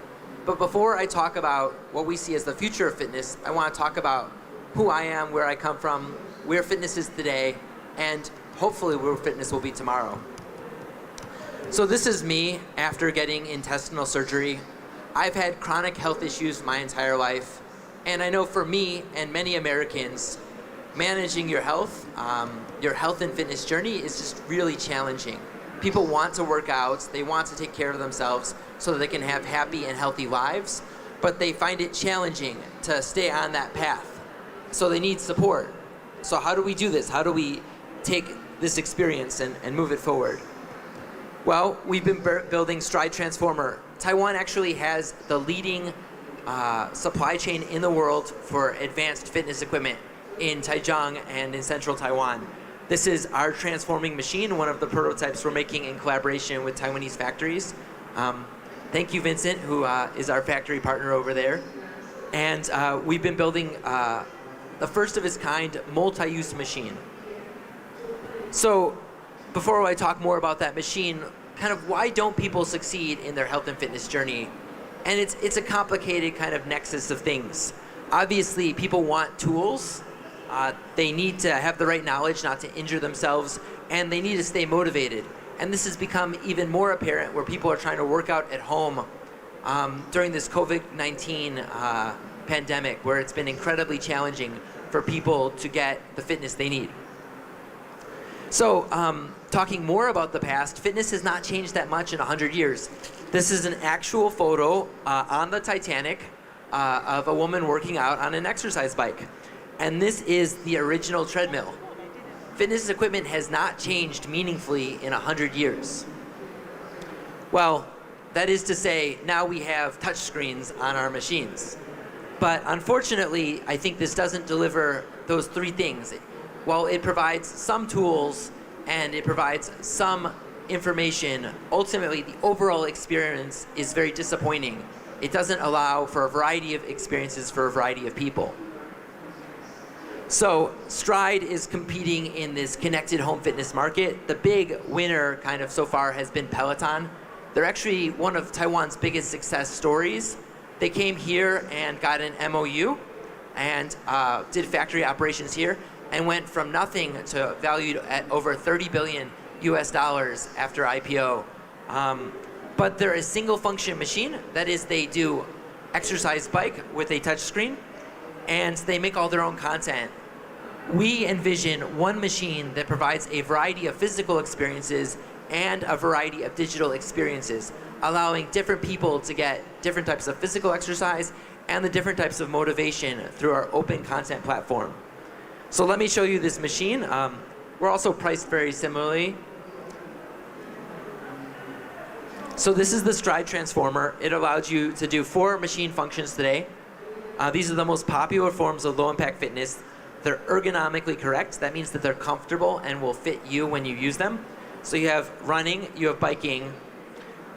But before I talk about what we see as the future of fitness, I want to talk about who I am, where I come from, where fitness is today, and hopefully where fitness will be tomorrow. So this is me after getting intestinal surgery. I've had chronic health issues my entire life, and I know for me and many Americans, managing your health and fitness journey is just really challenging. People want to work out, they want to take care of themselves so that they can have happy and healthy lives, but they find it challenging to stay on that path. So they need support. So how do we do this? How do we take this experience and move it forward? Well, we've been building Stride Transformer. Taiwan actually has the leading supply chain in the world for advanced fitness equipment in Taichung and in central Taiwan. This is our transforming machine, one of the prototypes we're making in collaboration with Taiwanese factories. Thank you, Vincent, who is our factory partner over there. And we've been building the first of its kind multi-use machine. So before I talk more about that machine, kind of why don't people succeed in their health and fitness journey? And it's a complicated kind of nexus of things. Obviously, people want tools. They need to have the right knowledge not to injure themselves, and they need to stay motivated. And this has become even more apparent where people are trying to work out at home during this COVID-19 pandemic, where it's been incredibly challenging for people to get the fitness they need. So talking more about the past, fitness has not changed that much in 100 years. This is an actual photo on the Titanic of a woman working out on an exercise bike. And this is the original treadmill. Fitness equipment has not changed meaningfully in 100 years. Well, that is to say, now we have touch screens on our machines. But unfortunately, I think this doesn't deliver those three things. While it provides some tools and it provides some information, ultimately the overall experience is very disappointing. It doesn't allow for a variety of experiences for a variety of people. So Stride is competing in this connected home fitness market. The big winner kind of so far has been Peloton. They're actually one of Taiwan's biggest success stories. They came here and got an MOU and did factory operations here and went from nothing to valued at over $30 billion after IPO. But they're a single function machine. That is, they do exercise bike with a touch screen, and they make all their own content. We envision one machine that provides a variety of physical experiences and a variety of digital experiences, allowing different people to get different types of physical exercise and the different types of motivation through our open content platform. So let me show you this machine. We're also priced very similarly. So this is the Stride Transformer. It allows you to do 4 machine functions today. These are the most popular forms of low-impact fitness. They're ergonomically correct. That means that they're comfortable and will fit you when you use them. So you have running, you have biking,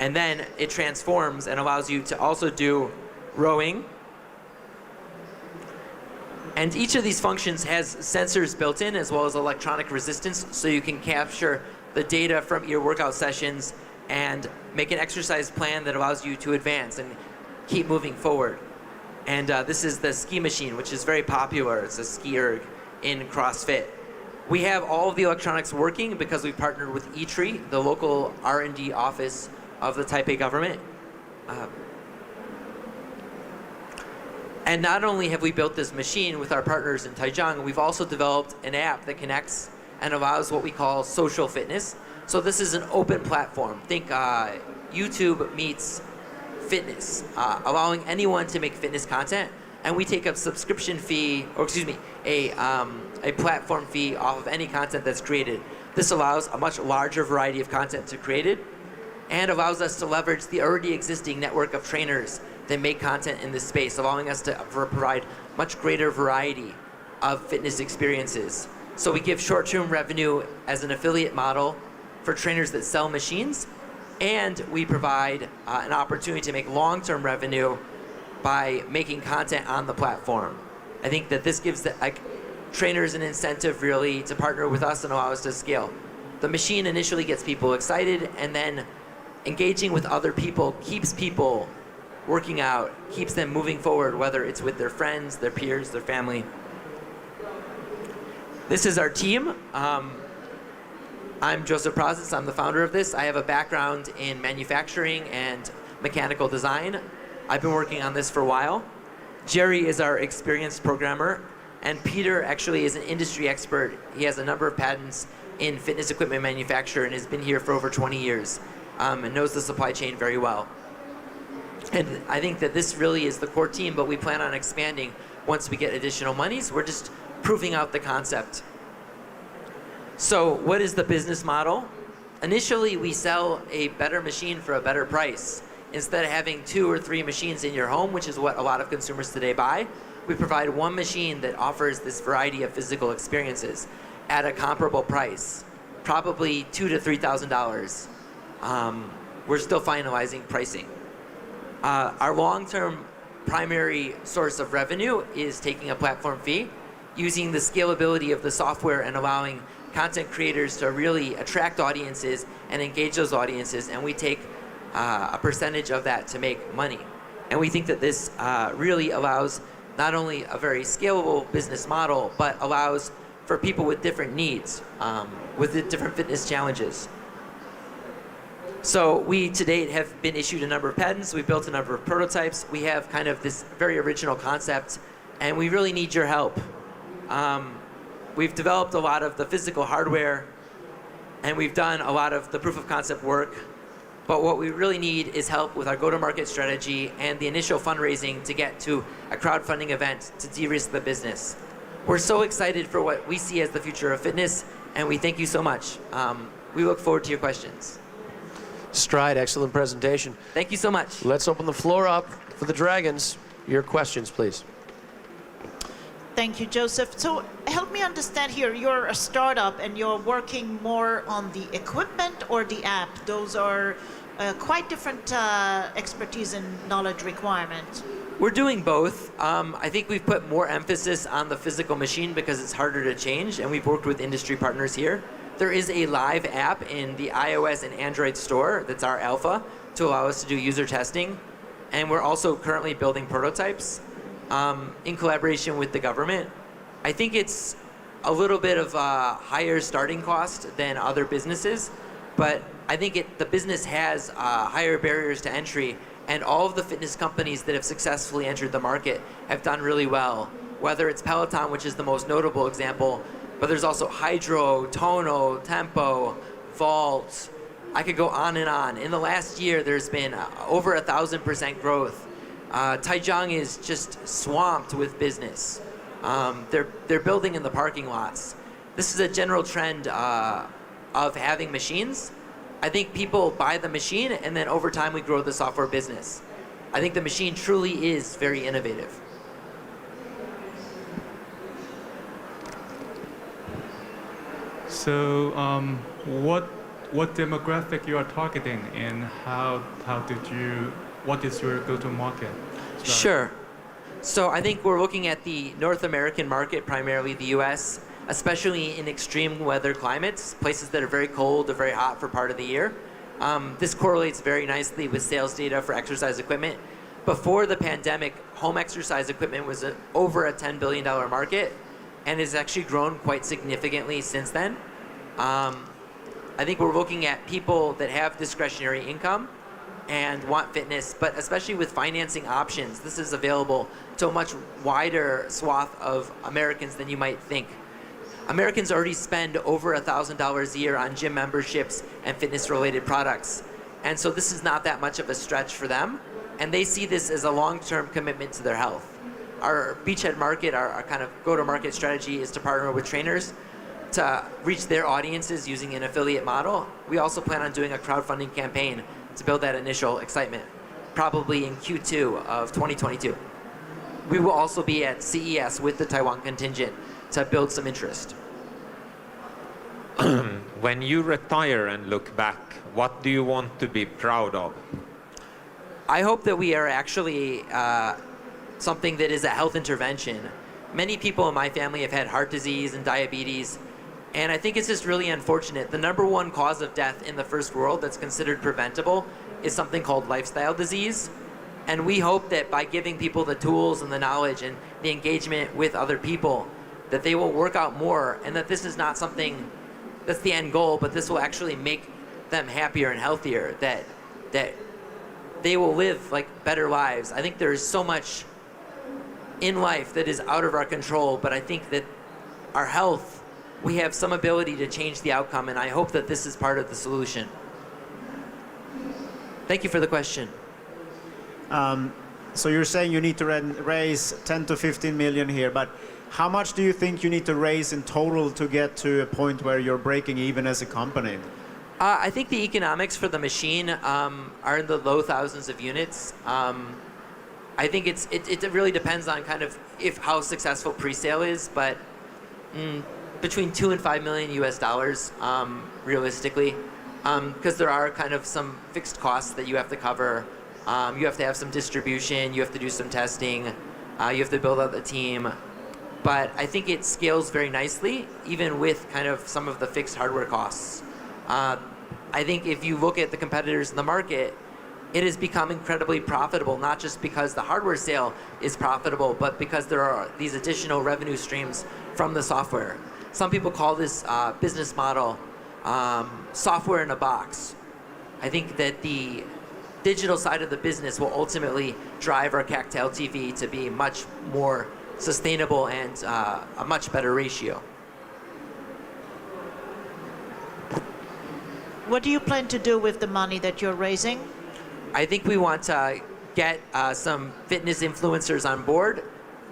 and then it transforms and allows you to also do rowing. And each of these functions has sensors built in as well as electronic resistance, so you can capture the data from your workout sessions and make an exercise plan that allows you to advance and keep moving forward. And this is the ski machine, which is very popular. It's a ski erg. in CrossFit. We have all of the electronics working because we've partnered with ICRT, the local R&D office of the Taipei government. And not only have we built this machine with our partners in Taichung, we've also developed an app that connects and allows what we call social fitness. So this is an open platform. Think YouTube meets fitness, allowing anyone to make fitness content. And we take a subscription fee, or excuse me, a platform fee off of any content that's created. This allows a much larger variety of content to be created and allows us to leverage the already existing network of trainers that make content in this space, allowing us to provide much greater variety of fitness experiences. So we give short-term revenue as an affiliate model for trainers that sell machines, and we provide an opportunity to make long-term revenue by making content on the platform. I think that this gives the trainers an incentive really to partner with us and allow us to scale. The machine initially gets people excited, and then engaging with other people keeps people working out, keeps them moving forward, whether it's with their friends, their peers, their family. This is our team. I'm Joseph Prozis, I'm the founder of this. I have a background in manufacturing and mechanical design. I've been working on this for a while. Jerry is our experienced programmer, and Peter actually is an industry expert. He has a number of patents in fitness equipment manufacture and has been here for over 20 years and knows the supply chain very well. And I think that this really is the core team, but we plan on expanding once we get additional monies. We're just proving out the concept. So what is the business model? Initially, we sell a better machine for a better price. Instead of having 2 or 3 machines in your home, which is what a lot of consumers today buy, we provide one machine that offers this variety of physical experiences at a comparable price, probably $2,000 to $3,000. We're still finalizing pricing. Our long-term primary source of revenue is taking a platform fee, using the scalability of the software and allowing content creators to really attract audiences and engage those audiences, and we take a percentage of that to make money. And we think that this really allows not only a very scalable business model, but allows for people with different needs, with the different fitness challenges. So we, to date, have been issued a number of patents. We've built a number of prototypes. We have kind of this very original concept, and we really need your help. We've developed a lot of the physical hardware, and we've done a lot of the proof of concept work. But what we really need is help with our go-to-market strategy and the initial fundraising to get to a crowdfunding event to de-risk the business. We're so excited for what we see as the future of fitness, and we thank you so much. We look forward to your questions. Stride, excellent presentation. Thank you so much. Let's open the floor up for the Dragons. Your questions, please. Thank you, Joseph. So help me understand here, you're a startup and you're working more on the equipment or the app. Those are quite different expertise and knowledge requirements. We're doing both. I think we've put more emphasis on the physical machine because it's harder to change, and we've worked with industry partners here. There is a live app in the iOS and Android store that's our alpha to allow us to do user testing. And we're also currently building prototypes in collaboration with the government. I think it's a little bit of a higher starting cost than other businesses, but I think the business has higher barriers to entry, and all of the fitness companies that have successfully entered the market have done really well. Whether it's Peloton, which is the most notable example, but there's also Hydro, Tono, Tempo, Vault. I could go on and on. In the last year, there's been over 1,000% growth. Taichung is just swamped with business. They're building in the parking lots. This is a general trend of having machines. I think people buy the machine, and then over time we grow the software business. I think the machine truly is very innovative. So what demographic you are targeting, and what is your go-to-market strategy? Sure. So I think we're looking at the North American market, primarily the US, especially in extreme weather climates, places that are very cold or very hot for part of the year. This correlates very nicely with sales data for exercise equipment. Before the pandemic, home exercise equipment was over a $10 billion market, and has actually grown quite significantly since then. I think we're looking at people that have discretionary income and want fitness, but especially with financing options, this is available to a much wider swath of Americans than you might think. Americans already spend over $1,000 a year on gym memberships and fitness-related products. And so this is not that much of a stretch for them. And they see this as a long-term commitment to their health. Our beachhead market, our kind of go-to-market strategy is to partner with trainers to reach their audiences using an affiliate model. We also plan on doing a crowdfunding campaign to build that initial excitement, probably in Q2 of 2022. We will also be at CES with the Taiwan contingent to build some interest. When you retire and look back, what do you want to be proud of? I hope that we are actually something that is a health intervention. Many people in my family have had heart disease and diabetes, and I think it's just really unfortunate. The number one cause of death in the first world that's considered preventable is something called lifestyle disease. And we hope that by giving people the tools and the knowledge and the engagement with other people, that they will work out more, and that this is not something that's the end goal, but this will actually make them happier and healthier, that they will live like better lives. I think there's so much in life that is out of our control, but I think that our health, we have some ability to change the outcome, and I hope that this is part of the solution. Thank you for the question. So you're saying you need to raise 10 to 15 million here, but how much do you think you need to raise in total to get to a point where you're breaking even as a company? I think the economics for the machine are in the low thousands of units. I think it really depends on kind of how successful pre-sale is, but between 2 and 5 million US dollars realistically, because there are kind of some fixed costs that you have to cover. You have to have some distribution, you have to do some testing, you have to build out the team. But I think it scales very nicely, even with kind of some of the fixed hardware costs. I think if you look at the competitors in the market, it has become incredibly profitable, not just because the hardware sale is profitable, but because there are these additional revenue streams from the software. Some people call this business model software in a box. I think that the digital side of the business will ultimately drive our CAC to LTV to be much more sustainable and a much better ratio. What do you plan to do with the money that you're raising? I think we want to get some fitness influencers on board,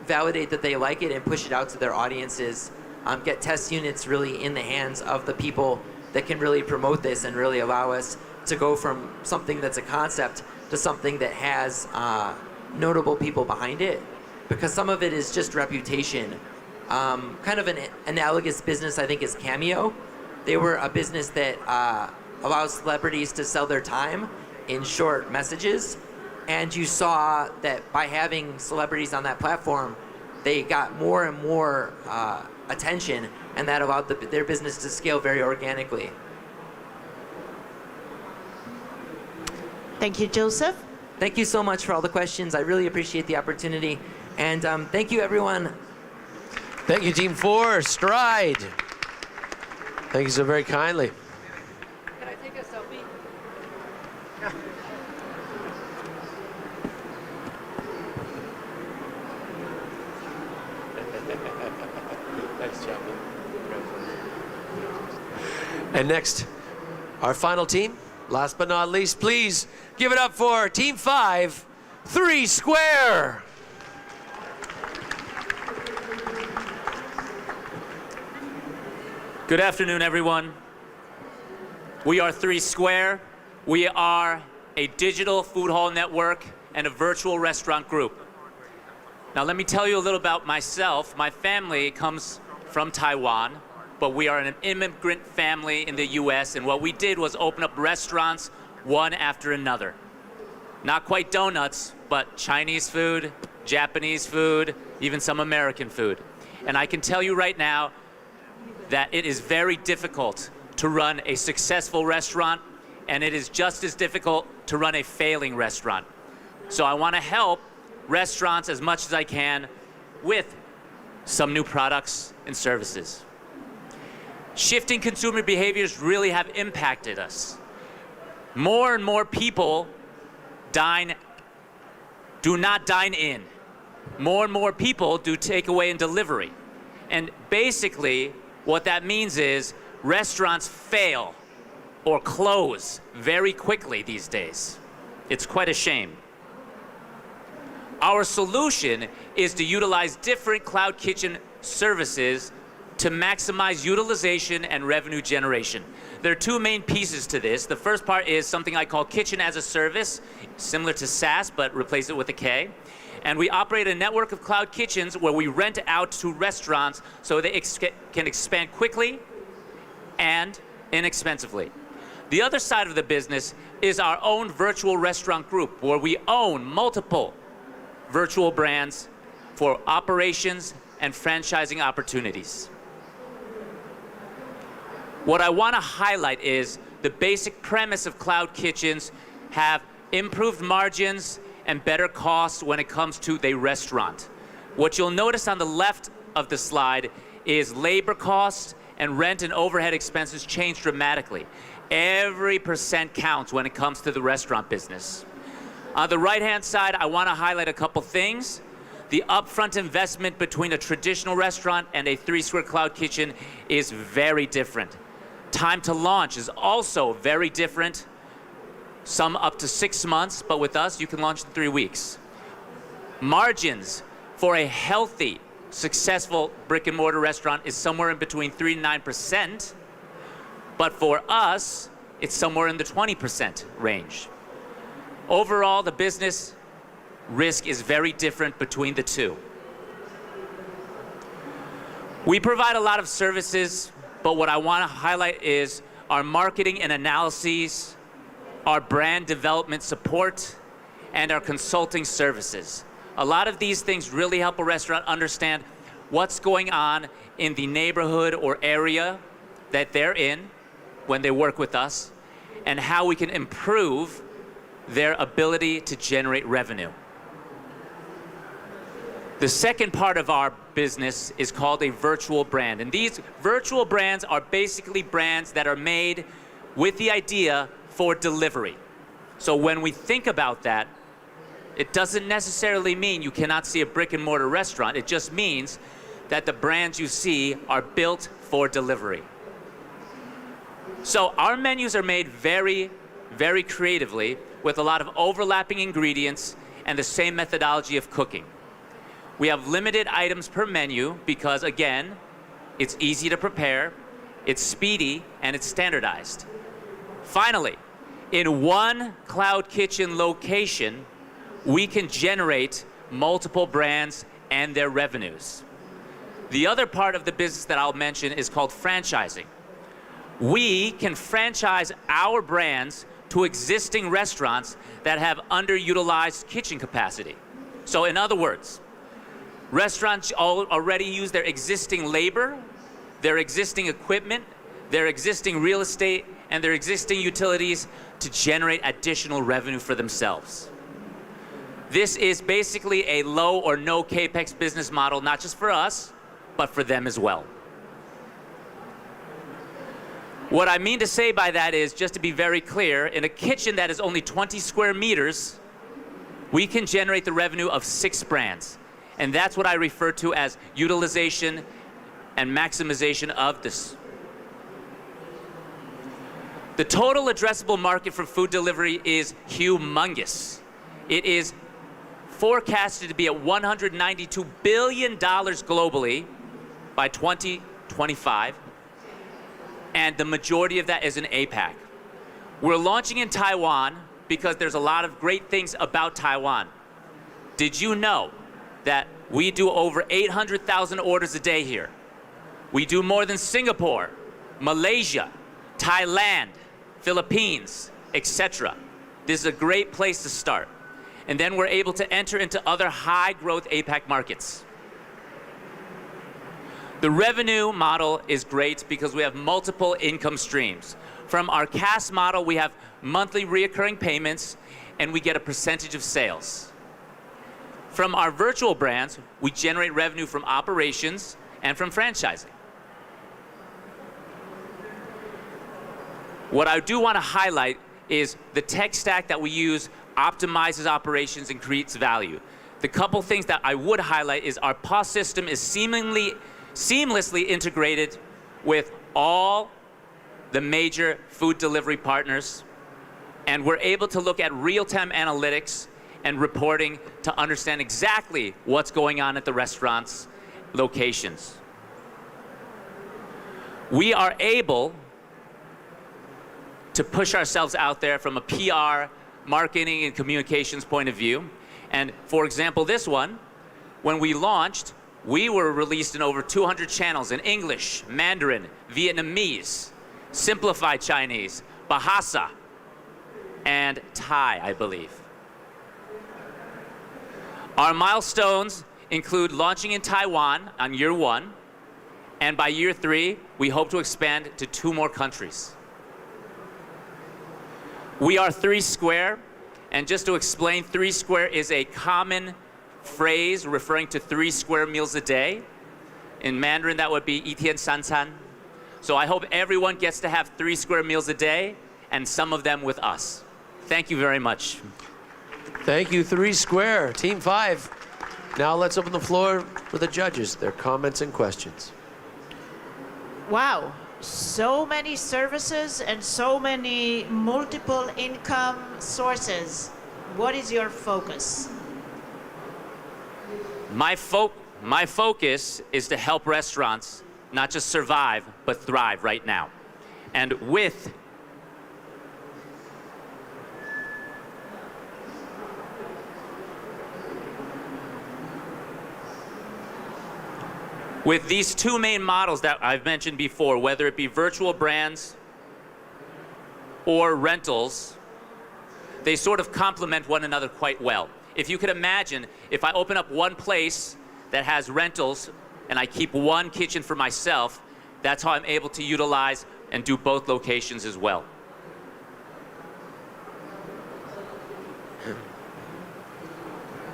validate that they like it, and push it out to their audiences. Get test units really in the hands of the people that can really promote this and really allow us to go from something that's a concept to something that has notable people behind it. Because some of it is just reputation. Kind of an analogous business, I think, is Cameo. They were a business that allows celebrities to sell their time in short messages. And you saw that by having celebrities on that platform, they got more and more attention, and that allowed their business to scale very organically. Thank you, Joseph. Thank you so much for all the questions. I really appreciate the opportunity. And thank you, everyone. Thank you, Team 4, Stride. Thank you so very kindly. Can I take a selfie? Nice job. And next, our final team. Last but not least, please give it up for Team 5, 3 Square. Good afternoon, everyone. We are 3 Square. We are a digital food hall network and a virtual restaurant group. Now, let me tell you a little about myself. My family comes from Taiwan, but we are an immigrant family in the US, and what we did was open up restaurants one after another. Not quite donuts, but Chinese food, Japanese food, even some American food. And I can tell you right now that it is very difficult to run a successful restaurant, and it is just as difficult to run a failing restaurant. So I want to help restaurants as much as I can with some new products and services. Shifting consumer behaviors really have impacted us. More and more people do not dine in. More and more people do takeaway and delivery. And basically, what that means is restaurants fail or close very quickly these days. It's quite a shame. Our solution is to utilize different cloud kitchen services to maximize utilization and revenue generation. There are two main pieces to this. The first part is something I call kitchen as a service, similar to SaaS, but replace it with a K. And we operate a network of cloud kitchens where we rent out to restaurants so they can expand quickly and inexpensively. The other side of the business is our own virtual restaurant group, where we own multiple virtual brands for operations and franchising opportunities. What I want to highlight is the basic premise of cloud kitchens have improved margins and better costs when it comes to the restaurant. What you'll notice on the left of the slide is labor costs and rent and overhead expenses change dramatically. Every percent counts when it comes to the restaurant business. On the right-hand side, I want to highlight a couple things. The upfront investment between a traditional restaurant and a 3-square cloud kitchen is very different. Time to launch is also very different. Some up to 6 months, but with us, you can launch in 3 weeks. Margins for a healthy, successful brick and mortar restaurant is somewhere in between 3 and 9%, but for us, it's somewhere in the 20% range. Overall, the business risk is very different between the two. We provide a lot of services, but what I want to highlight is our marketing and analyses, our brand development support, and our consulting services. A lot of these things really help a restaurant understand what's going on in the neighborhood or area that they're in when they work with us, and how we can improve their ability to generate revenue. The second part of our business is called a virtual brand. And these virtual brands are basically brands that are made with the idea for delivery. So when we think about that, it doesn't necessarily mean you cannot see a brick and mortar restaurant. It just means that the brands you see are built for delivery. So our menus are made very, very creatively with a lot of overlapping ingredients and the same methodology of cooking. We have limited items per menu because, again, it's easy to prepare, it's speedy, and it's standardized. Finally, in one cloud kitchen location, we can generate multiple brands and their revenues. The other part of the business that I'll mention is called franchising. We can franchise our brands to existing restaurants that have underutilized kitchen capacity. So in other words, restaurants already use their existing labor, their existing equipment, their existing real estate, and their existing utilities to generate additional revenue for themselves. This is basically a low or no CAPEX business model, not just for us, but for them as well. What I mean to say by that is, just to be very clear, in a kitchen that is only 20 square meters, we can generate the revenue of 6 brands. And that's what I refer to as utilization and maximization of this. The total addressable market for food delivery is humongous. It is forecasted to be at $192 billion globally by 2025. And the majority of that is in APAC. We're launching in Taiwan because there's a lot of great things about Taiwan. Did you know that we do over 800,000 orders a day here? We do more than Singapore, Malaysia, Thailand, Philippines, etc. This is a great place to start. And then we're able to enter into other high-growth APAC markets. The revenue model is great because we have multiple income streams. From our CAS model, we have monthly reoccurring payments, and we get a percentage of sales. From our virtual brands, we generate revenue from operations and from franchising. What I do want to highlight is the tech stack that we use optimizes operations and creates value. The couple things that I would highlight is our POS system is seamlessly integrated with all the major food delivery partners, and we're able to look at real-time analytics and reporting to understand exactly what's going on at the restaurants' locations. We are able to push ourselves out there from a PR, marketing, and communications point of view. And for example, this one, when we launched, we were released in over 200 channels in English, Mandarin, Vietnamese, Simplified Chinese, Bahasa, and Thai, I believe. Our milestones include launching in Taiwan on year 1, and by year 3, we hope to expand to 2 more countries. We are 3 Square, and just to explain, 3 Square is a common phrase referring to 3 square meals a day. In Mandarin, that would be 一天三餐. So I hope everyone gets to have 3 square meals a day, and some of them with us. Thank you very much. Thank you, 3 Square, Team 5. Now let's open the floor for the judges, their comments and questions. Wow, so many services and so many multiple income sources. What is your focus? My focus is to help restaurants not just survive, but thrive right now. And with these 2 main models that I've mentioned before, whether it be virtual brands or rentals, they sort of complement one another quite well. If you could imagine, if I open up one place that has rentals and I keep one kitchen for myself, that's how I'm able to utilize and do both locations as well.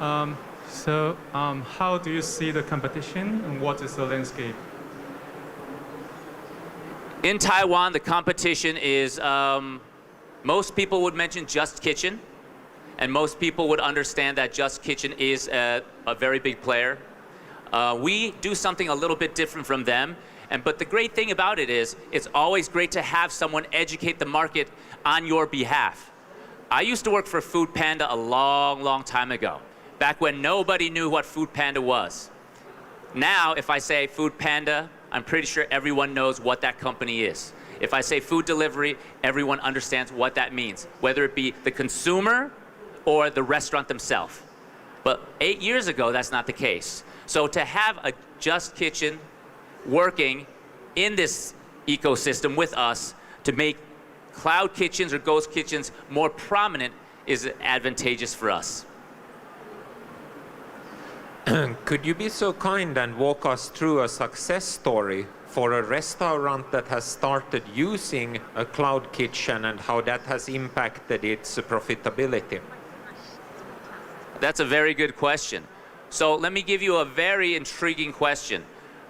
How do you see the competition and what is the landscape? In Taiwan, the competition is, most people would mention Just Kitchen, and most people would understand that Just Kitchen is a very big player. We do something a little bit different from them, but the great thing about it is it's always great to have someone educate the market on your behalf. I used to work for Food Panda a long, long time ago, back when nobody knew what Food Panda was. Now, if I say Food Panda, I'm pretty sure everyone knows what that company is. If I say food delivery, everyone understands what that means, whether it be the consumer or the restaurant themselves. But 8 years ago, that's not the case. So to have a Just Kitchen working in this ecosystem with us to make cloud kitchens or ghost kitchens more prominent is advantageous for us. Could you be so kind and walk us through a success story for a restaurant that has started using a cloud kitchen and how that has impacted its profitability? That's a very good question. So let me give you a very intriguing question.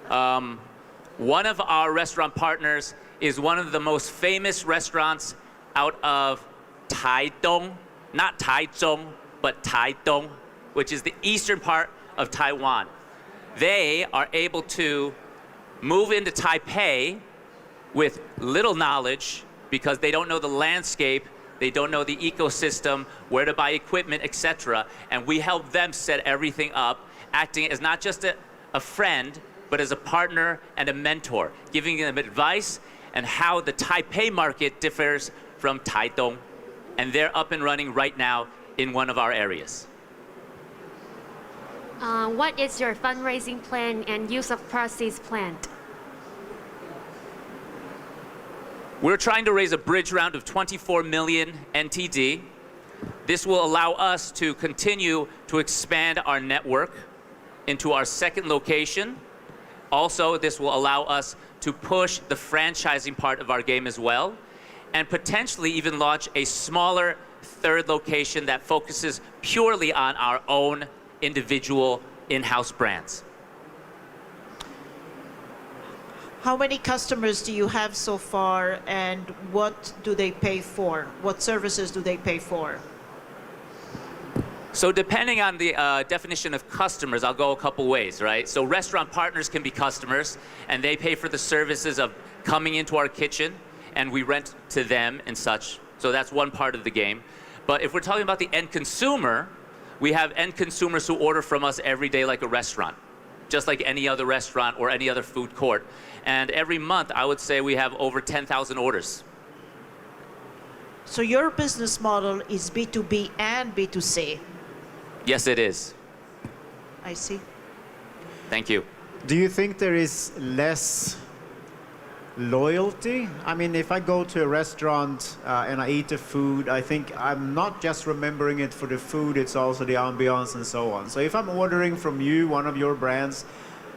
One of our restaurant partners is one of the most famous restaurants out of Taidong, not Taichung, but Taidong, which is the eastern part of Taiwan. They are able to move into Taipei with little knowledge because they don't know the landscape, they don't know the ecosystem, where to buy equipment, etc. And we help them set everything up, acting as not just a friend, but as a partner and a mentor, giving them advice and how the Taipei market differs from Taidong. And they're up and running right now in one of our areas. What is your fundraising plan and use of proceeds planned? We're trying to raise a bridge round of 24 million NTD. This will allow us to continue to expand our network into our second location. Also, this will allow us to push the franchising part of our game as well, and potentially even launch a smaller third location that focuses purely on our own individual in-house brands. How many customers do you have so far, and what do they pay for? What services do they pay for? So depending on the definition of customers, I'll go a couple ways, right? So restaurant partners can be customers, and they pay for the services of coming into our kitchen, and we rent to them and such. So that's one part of the game. But if we're talking about the end consumer, we have end consumers who order from us every day like a restaurant, just like any other restaurant or any other food court. And every month, I would say we have over 10,000 orders. So your business model is B2B and B2C. Yes, it is. I see. Thank you. Do you think there is less loyalty? I mean, if I go to a restaurant and I eat the food, I think I'm not just remembering it for the food, it's also the ambiance and so on. So if I'm ordering from you, one of your brands,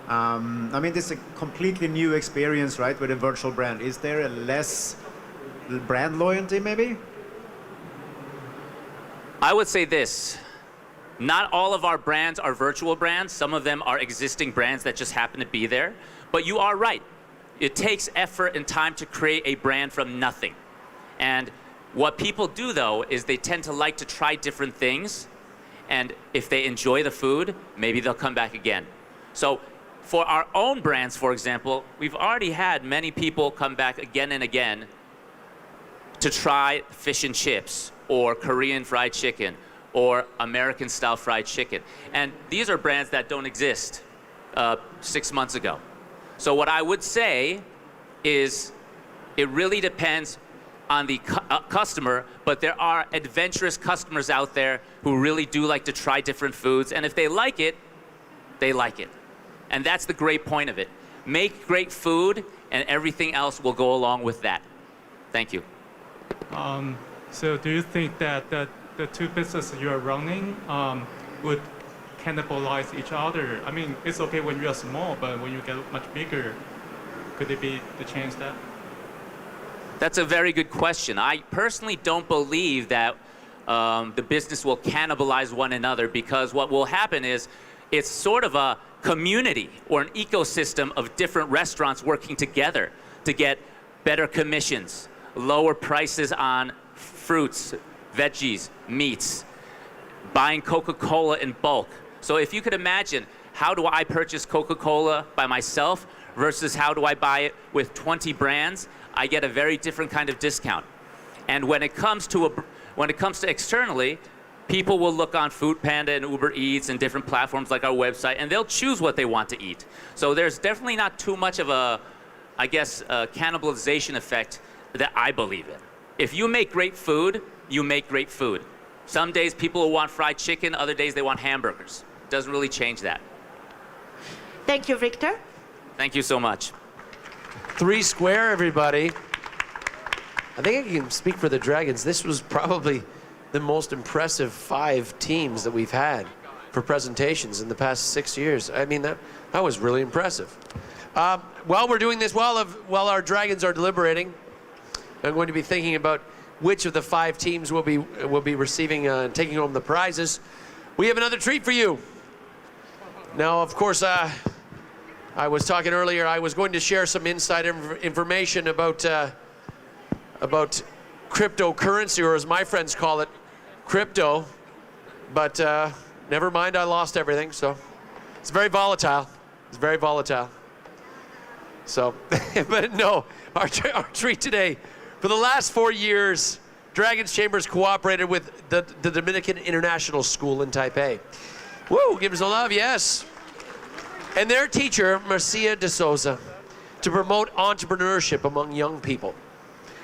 I mean, this is a completely new experience, right, with a virtual brand. Is there a less brand loyalty, maybe? I would say this. Not all of our brands are virtual brands. Some of them are existing brands that just happen to be there. But you are right. It takes effort and time to create a brand from nothing. And what people do, though, is they tend to like to try different things. And if they enjoy the food, maybe they'll come back again. So for our own brands, for example, we've already had many people come back again and again to try fish and chips or Korean fried chicken or American-style fried chicken. And these are brands that don't exist 6 months ago. So what I would say is it really depends on the customer, but there are adventurous customers out there who really do like to try different foods, and if they like it, they like it. And that's the great point of it. Make great food, and everything else will go along with that. Thank you. So do you think that the two businesses you are running would cannibalize each other? I mean, it's okay when you are small, but when you get much bigger, could it be to change that? That's a very good question. I personally don't believe that the business will cannibalize one another, because what will happen is it's sort of a community or an ecosystem of different restaurants working together to get better commissions, lower prices on fruits, veggies, meats, buying Coca-Cola in bulk. So if you could imagine, how do I purchase Coca-Cola by myself versus how do I buy it with 20 brands? I get a very different kind of discount. And when it comes to externally, people will look on Foodpanda and Uber Eats and different platforms like our website, and they'll choose what they want to eat. So there's definitely not too much of a, I guess, a cannibalization effect that I believe in. If you make great food, you make great food. Some days people will want fried chicken, other days they want hamburgers. Doesn't really change that. Thank you, Victor. Thank you so much. 3 square, everybody. I think I can speak for the Dragons. This was probably the most impressive 5 teams that we've had for presentations in the past 6 years. I mean, that was really impressive. While we're doing this, while our Dragons are deliberating, I'm going to be thinking about which of the 5 teams will be receiving taking home the prizes. We have another treat for you. Now, of course, I was talking earlier, I was going to share some inside information about cryptocurrency, or as my friends call it, crypto. But never mind, I lost everything. So it's very volatile. It's very volatile. So, but no, our treat today. For the last 4 years, Dragons Chambers cooperated with the Dominican International School in Taipei. Woo, give us a love, yes. And their teacher, Marcia de Souza, to promote entrepreneurship among young people.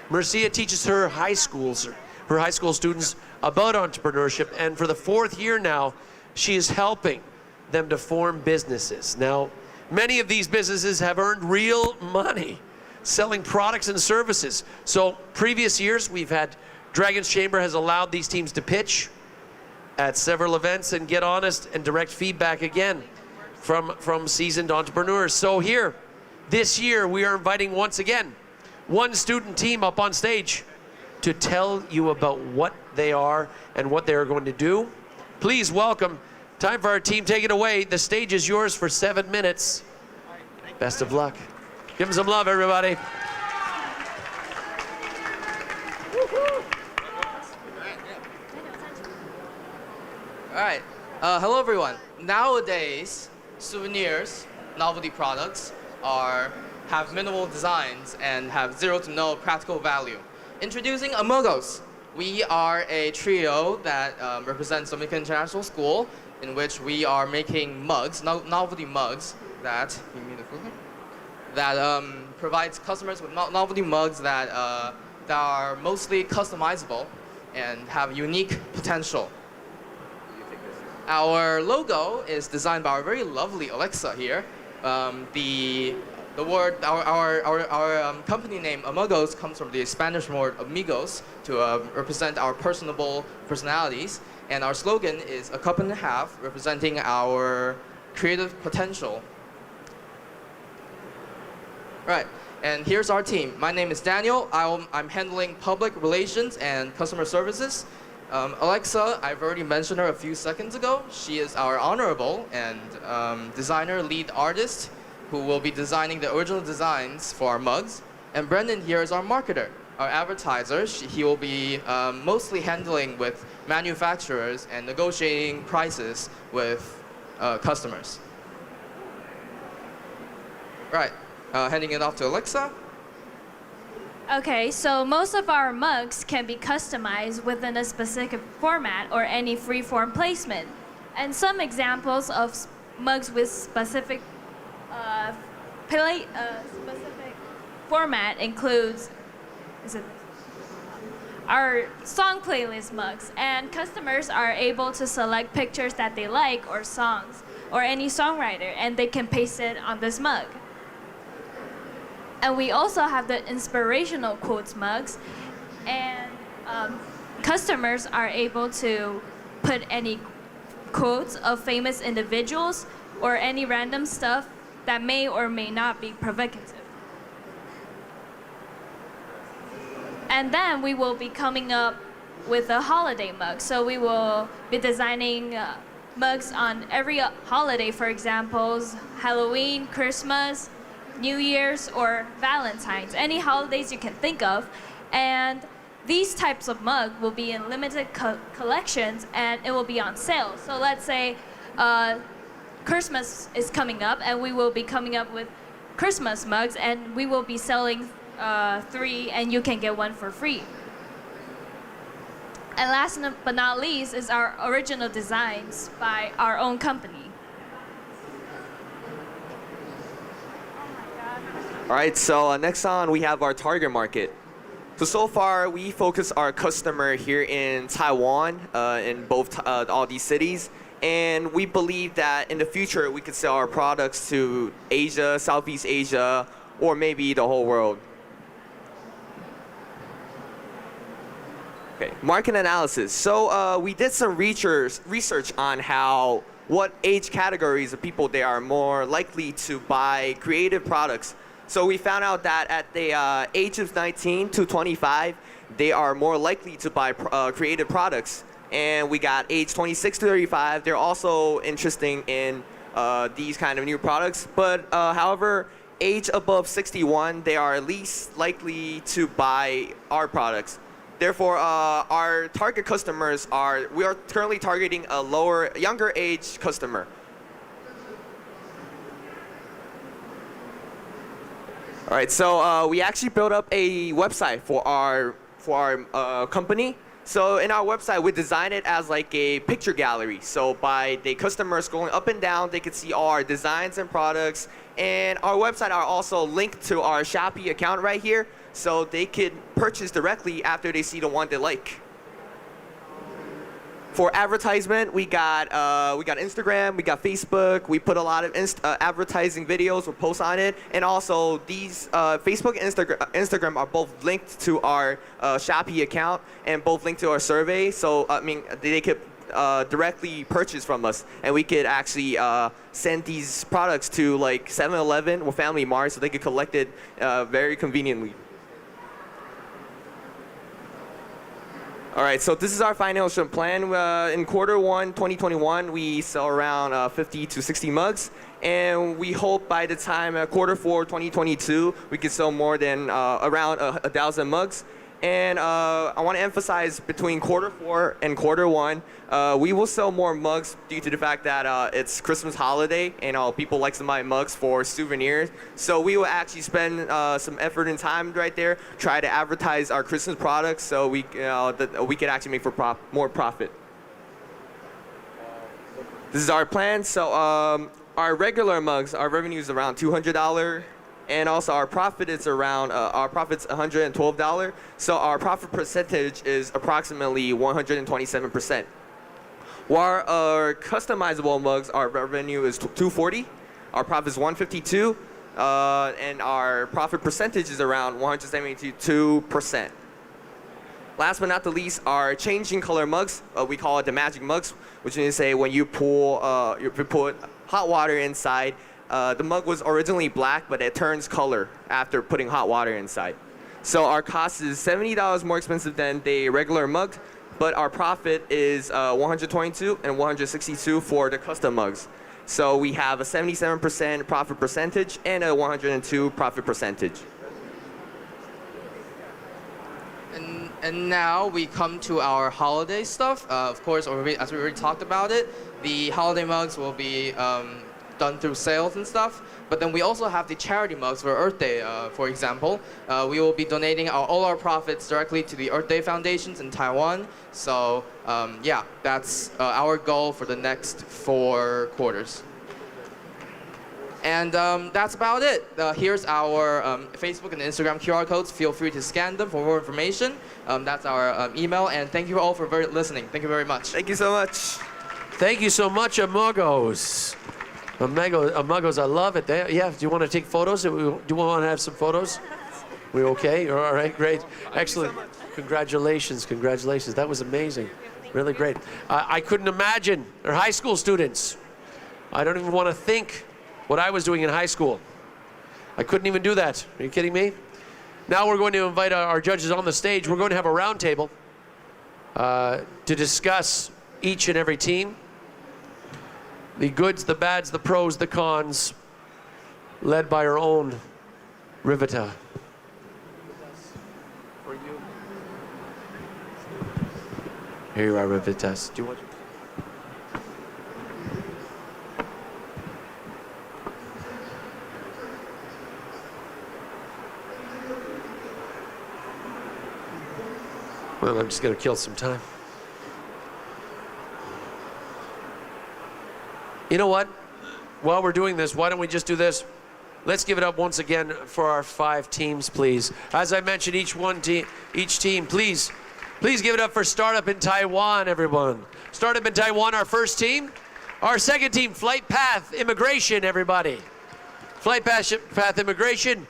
Marcia teaches her high school students about entrepreneurship, and for the 4th year now, she is helping them to form businesses. Now, many of these businesses have earned real money selling products and services. So previous years, we've had Dragons Chamber has allowed these teams to pitch at several events and get honest and direct feedback again from seasoned entrepreneurs. So here, this year, we are inviting once again one student team up on stage to tell you about what they are and what they are going to do. Please welcome Time for our team. Take it away. The stage is yours for 7 minutes. Best of luck. Give them some love, everybody. All right. Hello, everyone. Nowadays, souvenirs, novelty products have minimal designs and have zero to no practical value. Introducing Amogos. We are a trio that represents Dominican International School, in which we are making mugs, novelty mugs that provides customers with novelty mugs that are mostly customizable and have unique potential. Our logo is designed by our very lovely Alexa here. Our company name Amogos comes from the Spanish word amigos to represent our personable personalities, and our slogan is a cup and a half, representing our creative potential. Right, and here's our team. My name is Daniel. I'm handling public relations and customer services. Alexa, I've already mentioned her a few seconds ago. She is our honorable and designer, lead artist, who will be designing the original designs for our mugs. And Brendan here is our marketer, our advertiser. He will be mostly handling with manufacturers and negotiating prices with customers. Right, handing it off to Alexa. Okay, so most of our mugs can be customized within a specific format or any free-form placement. And some examples of mugs with specific format includes our song playlist mugs, and customers are able to select pictures that they like or songs or any songwriter, and they can paste it on this mug. And we also have the inspirational quotes mugs, and customers are able to put any quotes of famous individuals or any random stuff that may or may not be provocative. And then we will be coming up with a holiday mug. So we will be designing mugs on every holiday, for example, Halloween, Christmas, New Year's, or Valentine's, any holidays you can think of. And these types of mug will be in limited collections, and it will be on sale. So let's say Christmas is coming up, and we will be coming up with Christmas mugs, and we will be selling 3, and you can get 1 for free. And last but not least is our original designs by our own company. All right, so next on we have our target market. So far we focus our customer here in Taiwan, in both all these cities, and we believe that in the future we could sell our products to Asia, Southeast Asia, or maybe the whole world. Okay, market analysis. So we did some research on what age categories of people they are more likely to buy creative products. So we found out that at the age of 19 to 25, they are more likely to buy creative products. And we got age 26 to 35, they're also interested in these kind of new products. But however, age above 61, they are least likely to buy our products. Therefore, our target customers we are currently targeting a younger age customer. All right, so we actually built up a website for our company. So in our website, we designed it as like a picture gallery. So by the customers going up and down, they could see all our designs and products. And our website are also linked to our Shopee account right here, so they could purchase directly after they see the one they like. For advertisement, we got Instagram, we got Facebook. We put a lot of advertising videos or posts on it, and also these Facebook and Instagram are both linked to our Shopee account and both linked to our survey. So I mean, they could directly purchase from us, and we could actually send these products to like 7-Eleven or Family Mart, so they could collect it very conveniently. All right, so this is our financial plan. In Q1 2021, we sell around 50 to 60 mugs, and we hope by the time Q4 2022, we can sell more than around 1,000 mugs. And I want to emphasize between Q4 and Q1, we will sell more mugs due to the fact that it's Christmas holiday and people like to buy mugs for souvenirs. So we will actually spend some effort and time right there, try to advertise our Christmas products so we can actually make for more profit. This is our plan. So our regular mugs, our revenue is around $200. And also our profit is around, our profit's $112. So our profit percentage is approximately 127%. While our customizable mugs, our revenue is $240, our profit is $152, and our profit percentage is around 172%. Last but not the least, our changing color mugs, we call it the magic mugs, which means to say when you put hot water inside, the mug was originally black, but it turns color after putting hot water inside. So our cost is $70 more expensive than the regular mug, but our profit is $122 and $162 for the custom mugs. So we have a 77% profit percentage and a 102% profit percentage. And now we come to our holiday stuff. Of course, as we already talked about it, the holiday mugs will be done through sales and stuff. But then we also have the charity mugs for Earth Day, for example. We will be donating all our profits directly to the Earth Day foundations in Taiwan. So yeah, that's our goal for the next 4 quarters. And that's about it. Here's our Facebook and Instagram QR codes. Feel free to scan them for more information. That's our email. And thank you all for listening. Thank you very much. Thank you so much. Thank you so much, Amigos. Amigos, I love it. Yeah, do you want to take photos? Do you want to have some photos? We okay? You're all right? Great. Excellent. Congratulations. Congratulations. That was amazing. Really great. I couldn't imagine. They're high school students. I don't even want to think what I was doing in high school. I couldn't even do that. Are you kidding me? Now we're going to invite our judges on the stage. We're going to have a round table to discuss each and every team. The goods, the bads, the pros, the cons, led by our own Rivita. For you. Here you are, Rivitas. Do you want? Well, I'm just going to kill some time. You know what? While we're doing this, why don't we just do this? Let's give it up once again for our 5 teams, please. As I mentioned, each team, please give it up for Startup in Taiwan, everyone. Startup in Taiwan, our first team. Our second team, Flight Path Immigration, everybody. Flight Path Immigration.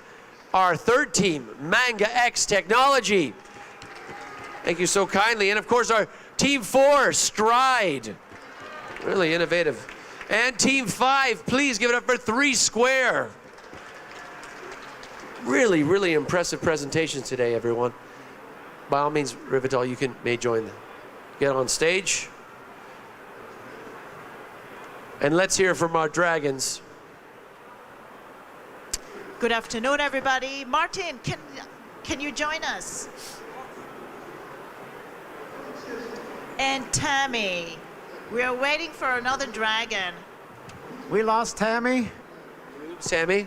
Our third team, Manga X Technology. Thank you so kindly. And of course, our team 4, Stride. Really innovative. And team 5, please give it up for 3 Square. Really, really impressive presentations today, everyone. By all means, Revital, you may join them. Get on stage. And let's hear from our dragons. Good afternoon, everybody. Martin, can you join us? And Tammy. We are waiting for another dragon. We lost Tammy. Tammy?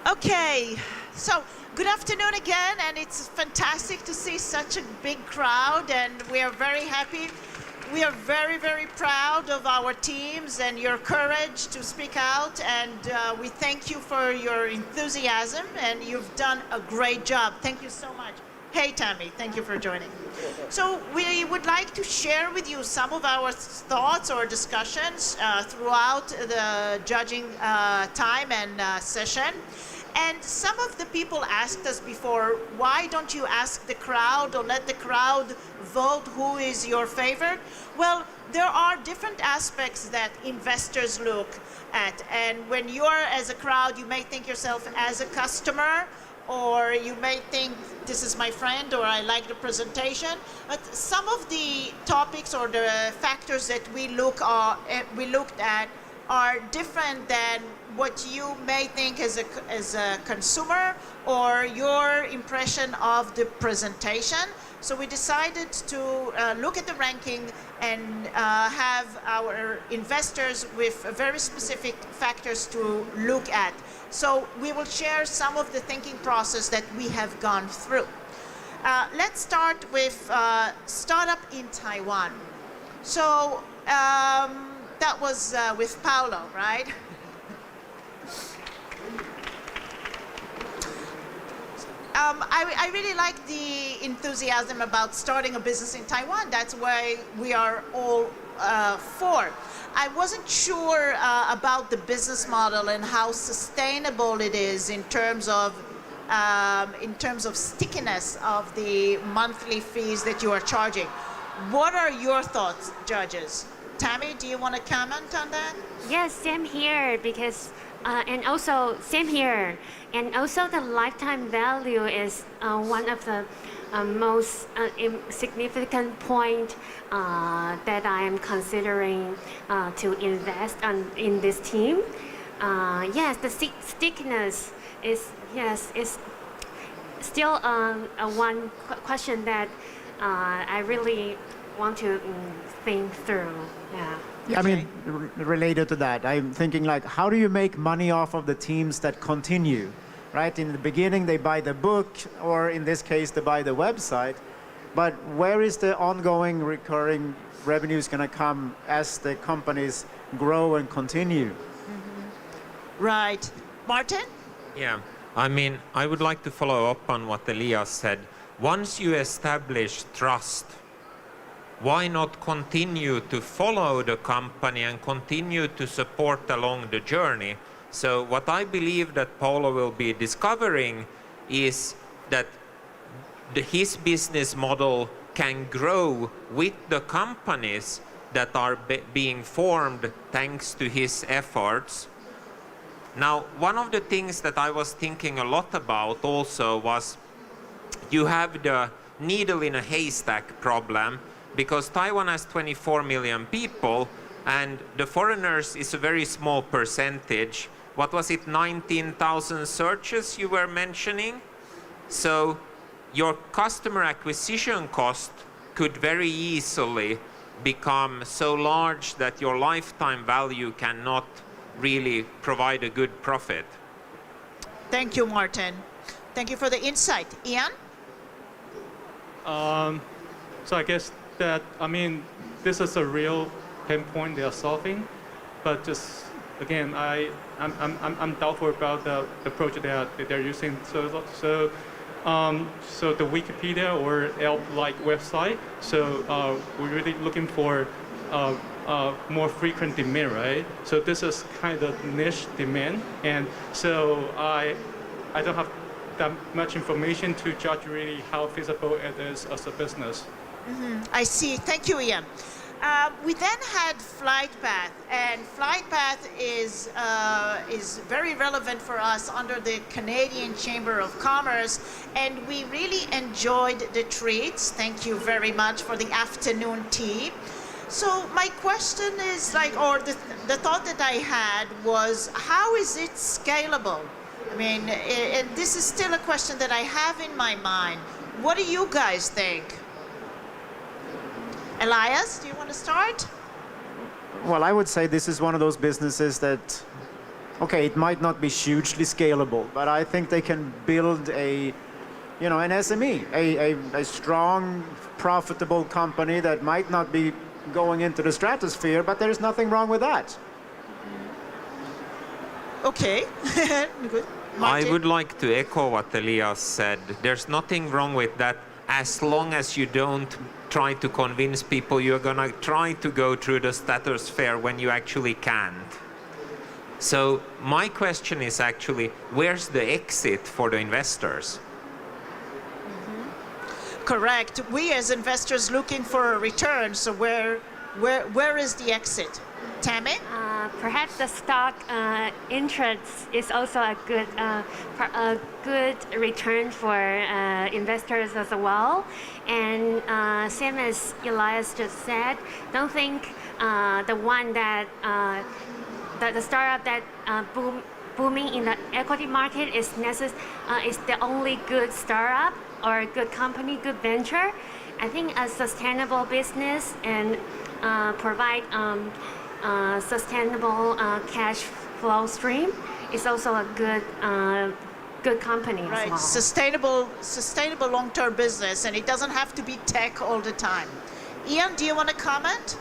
Okay, so good afternoon again, and it's fantastic to see such a big crowd, and we are very happy. We are very, very proud of our teams and your courage to speak out, and we thank you for your enthusiasm, and you've done a great job. Thank you so much. Hey, Tammy, thank you for joining. So we would like to share with you some of our thoughts or discussions throughout the judging time and session. And some of the people asked us before, why don't you ask the crowd or let the crowd vote who is your favorite? Well, there are different aspects that investors look at. And when you're as a crowd, you may think yourself as a customer, or you may think this is my friend, or I like the presentation. But some of the topics or the factors that we looked at are different than what you may think as a consumer or your impression of the presentation. So we decided to look at the ranking and have our investors with very specific factors to look at. So we will share some of the thinking process that we have gone through. Let's start with startup in Taiwan. So that was with Paulo, right? I really like the enthusiasm about starting a business in Taiwan. That's why we are all for. I wasn't sure about the business model and how sustainable it is in terms of stickiness of the monthly fees that you are charging. What are your thoughts, judges? Tammy, do you want to comment on that? Yes, same here, because and also same here, and also the lifetime value is one of the most significant point that I am considering to invest in this team. Yes, the stickiness is still one question that I really want to think through. Yeah. I mean, related to that, I'm thinking like, how do you make money off of the teams that continue, right? In the beginning, they buy the book, or in this case, they buy the website. But where is the ongoing recurring revenues going to come as the companies grow and continue? Mm-hmm. Right. Martin? Yeah, I mean, I would like to follow up on what Elias said. Once you establish trust, why not continue to follow the company and continue to support along the journey? So what I believe that Paulo will be discovering is that his business model can grow with the companies that are being formed thanks to his efforts. Now, one of the things that I was thinking a lot about also was you have the needle in a haystack problem, because Taiwan has 24 million people and the foreigners is a very small percentage. What was it, 19,000 searches you were mentioning? So your customer acquisition cost could very easily become so large that your lifetime value cannot really provide a good profit. Thank you, Martin. Thank you for the insight. Ian? So I guess that, I mean, this is a real pain point they are solving, but just again, I'm doubtful about the approach that they're using. So the Wikipedia or Elp-like website. So we're really looking for more frequent demand, right? So this is kind of niche demand, and so I don't have that much information to judge really how feasible it is as a business. Mm-hmm. I see. Thank you, Ian. We then had FlightPath, and FlightPath is very relevant for us under the Canadian Chamber of Commerce, and we really enjoyed the treats. Thank you very much for the afternoon tea. So my question is or the thought that I had was, how is it scalable? I mean, and this is still a question that I have in my mind. What do you guys think? Elias, do you want to start? Well, I would say this is one of those businesses that, okay, it might not be hugely scalable, but I think they can build an SME, a strong, profitable company that might not be going into the stratosphere, but there's nothing wrong with that. Okay. Good. I would like to echo what Elias said. There's nothing wrong with that as long as you don't try to convince people you're going to try to go through the stratosphere when you actually can't. So my question is actually, where's the exit for the investors? Correct. We as investors looking for a return, so where is the exit? Tammy? Perhaps the stock interest is also a good return for investors as well. And same as Elias just said, don't think the one that the startup that booming in the equity market is the only good startup or good company, good venture. I think a sustainable business and provide sustainable cash flow stream is also a good company as Right, well. sustainable long-term business, and it doesn't have to be tech all the time. Ian, do you want to comment?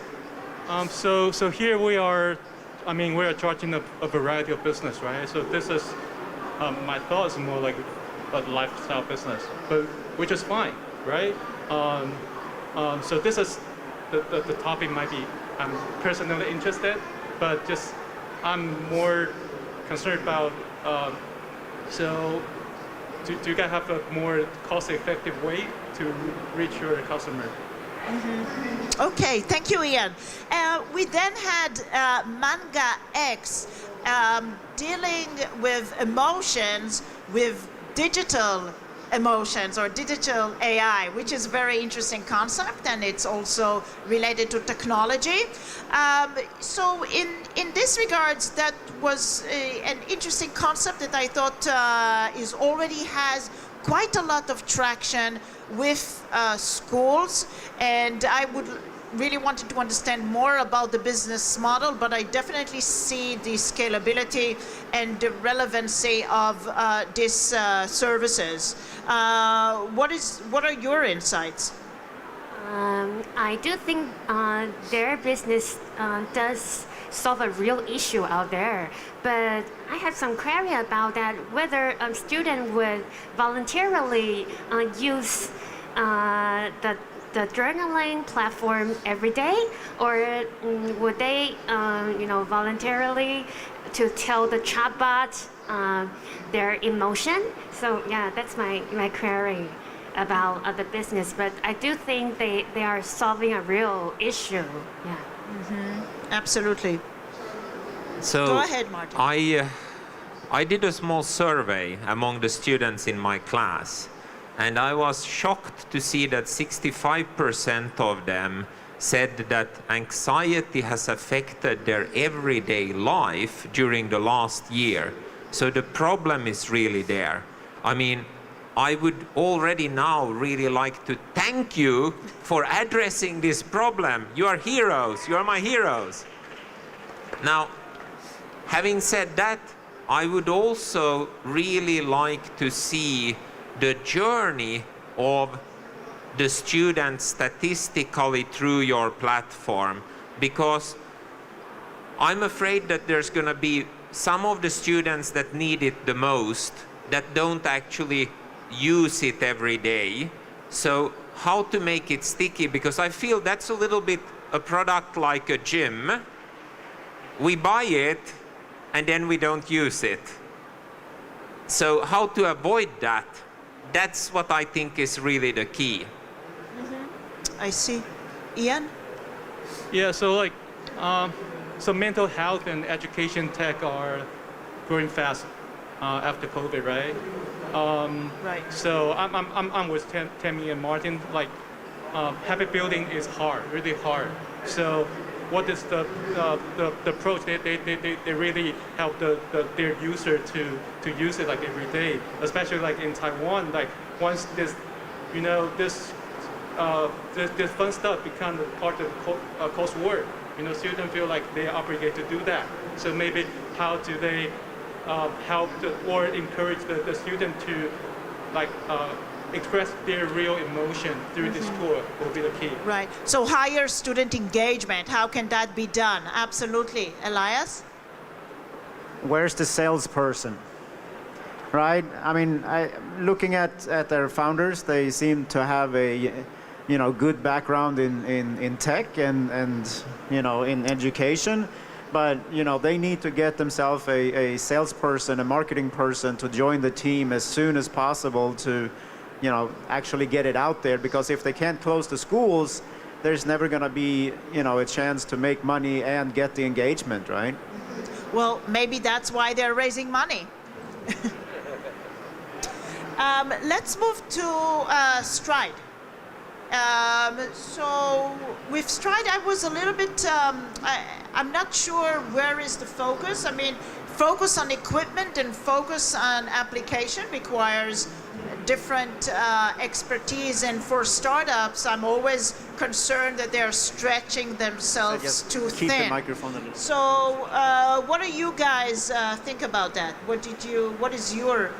So here we are, we are charging a variety of business, right? So this is, my thought is more like a lifestyle business, but which is fine, right? So this is, the topic might be, I'm personally interested, but just I'm more concerned about, so do you guys have a more cost-effective way to reach your customer? Okay, thank you, Ian. We then had Manga X dealing with emotions with digital emotions or digital AI, which is a very interesting concept, and it's also related to technology. So in this regards, that was an interesting concept that I thought is already has quite a lot of traction with schools, and I would really wanted to understand more about the business model, but I definitely see the scalability and the relevancy of these services. What are your insights? I do think their business does solve a real issue out there, but I have some query about that, whether a student would voluntarily use the journaling platform every day, or would they, voluntarily to tell the chatbot their emotion? So yeah, that's my query about the business. But I do think they are solving a real issue. Yeah. Absolutely. So go ahead, Martin. I did a small survey among the students in my class, and I was shocked to see that 65% of them said that anxiety has affected their everyday life during the last year. So the problem is really there. I would already now really like to thank you for addressing this problem. You are heroes. You are my heroes. Now, having said that, I would also really like to see the journey of the students statistically through your platform, because I'm afraid that there's going to be some of the students that need it the most that don't actually use it every day. So how to make it sticky, because I feel that's a little bit a product like a gym. We buy it and then we don't use it. So how to avoid that? That's what I think is really the key. I see. Ian? Yeah, so so mental health and education tech are growing fast after COVID, right? Right. So I'm with Tammy and Martin. Habit building is hard, really hard. So what is the approach? They really help their user to use it every day, especially in Taiwan. Once this fun stuff becomes part of coursework, students feel like they are obligated to do that. So maybe how do they help or encourage the student to express their real emotion through this tour will be the key. Right. So higher student engagement, how can that be done? Absolutely. Elias? Where's the salesperson? Right? Looking at their founders, they seem to have a good background in tech and in education. but they need to get themselves a salesperson, a marketing person to join the team as soon as possible to actually get it out there, because if they can't close the schools, there's never going to be a chance to make money and get the engagement, right? Well, maybe that's why they're raising money. Let's move to Stride. So with Stride, I was a little bit, I'm not sure where is the focus. I mean, focus on equipment and focus on application requires different expertise, and for startups, I'm always concerned that they're stretching themselves too keep thin. the microphone a little. So, what do you guys think about that? What is your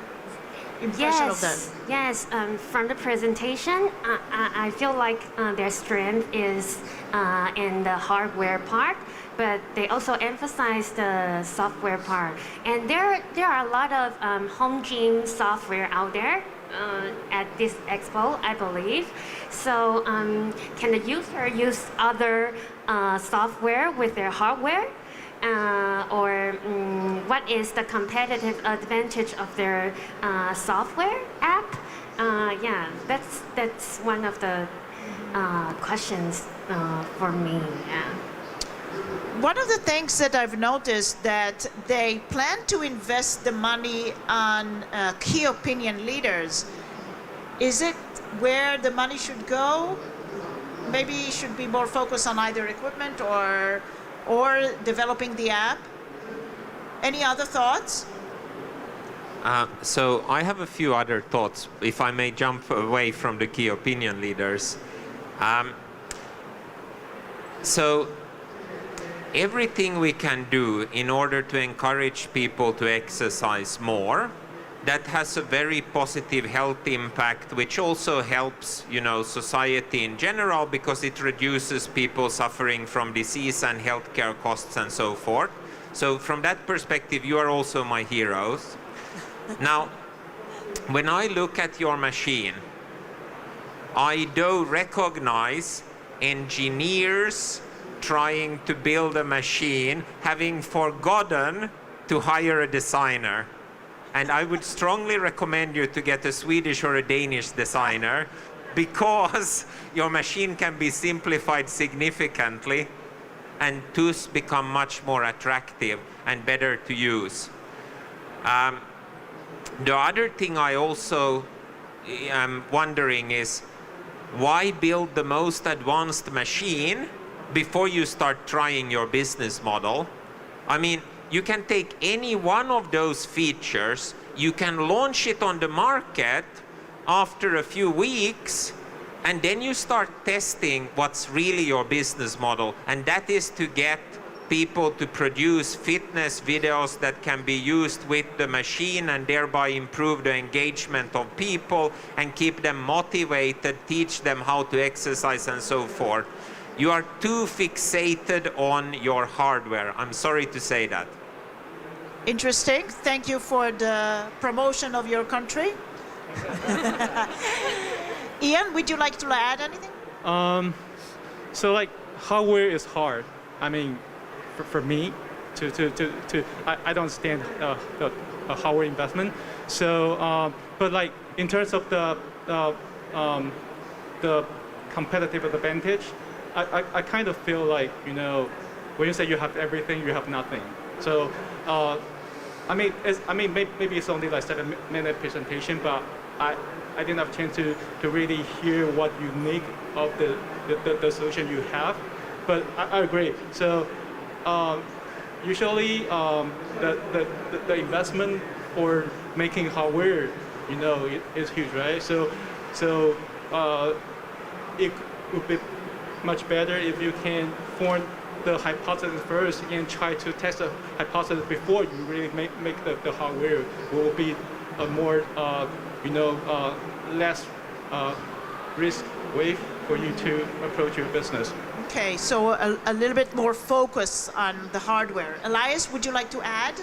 impression of that? Yes, from the presentation, I feel like their strength is in the hardware part, but they also emphasize the software part. And there are a lot of home gym software out there at this expo, I believe. So can the user use other software with their hardware? Or what is the competitive advantage of their software app? Yeah, that's one of the questions for me. Yeah. One of the things that I've noticed that they plan to invest the money on key opinion leaders. Is it where the money should go? Maybe it should be more focused on either equipment or developing the app. Any other thoughts? So I have a few other thoughts, if I may jump away from the key opinion leaders. So everything we can do in order to encourage people to exercise more, that has a very positive health impact, which also helps, society in general, because it reduces people suffering from disease and healthcare costs and so forth. So from that perspective, you are also my heroes. Now, when I look at your machine, I do recognize engineers trying to build a machine, having forgotten to hire a designer. And I would strongly recommend you to get a Swedish or a Danish designer, because your machine can be simplified significantly and thus become much more attractive and better to use. The other thing I also am wondering is, why build the most advanced machine before you start trying your business model? I mean, you can take any one of those features, you can launch it on the market after a few weeks, and then you start testing what's really your business model. And that is to get people to produce fitness videos that can be used with the machine and thereby improve the engagement of people and keep them motivated, teach them how to exercise and so forth. You are too fixated on your hardware. I'm sorry to say that. Interesting. Thank you for the promotion of your country. Ian, would you like to add anything? So like hardware is hard. I mean, for me, I don't stand the hardware investment. So, but like in terms of the competitive advantage, I kind of feel like, when you say you have everything, you have nothing. So, I mean, maybe it's only like 7-minute presentation, but I didn't have a chance to really hear what unique of the solution you have. But I agree. So usually the investment for making hardware, is huge, right? So it would be much better if you can form the hypothesis first and try to test the hypothesis before you really make the hardware. Will be a more less risk way for you to approach your business. Okay, so a little bit more focus on the hardware. Elias, would you like to add?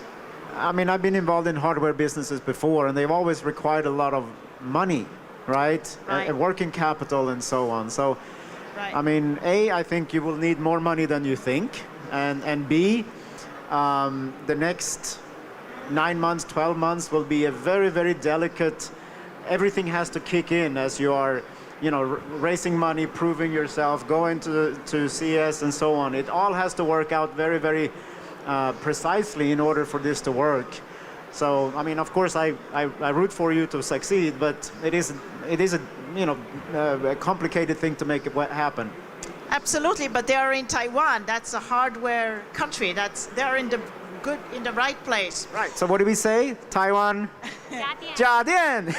I mean, I've been involved in hardware businesses before, and they've always required a lot of money, right? And working capital and so on. So, I mean, A, I think you will need more money than you think, and B, the next 9 months, 12 months will be a very, very delicate. Everything has to kick in as you are, raising money, proving yourself, going to CS and so on. It all has to work out very, very precisely in order for this to work. So, I mean, of course, I root for you to succeed, but it is a complicated thing to make it happen. Absolutely, but they are in Taiwan. That's a hardware country. They're in the right place. Right. So what do we say? Taiwan. Jiadian.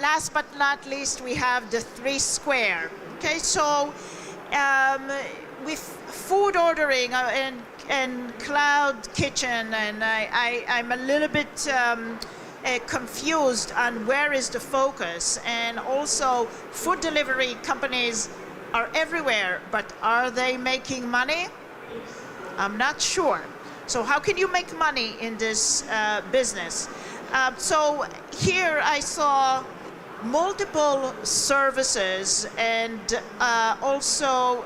Last but not least, we have the 3 Square. Okay, so with food ordering and cloud kitchen, and I'm a little bit confused on where is the focus, and also food delivery companies are everywhere, but are they making money? I'm not sure. So how can you make money in this business? So here I saw multiple services and also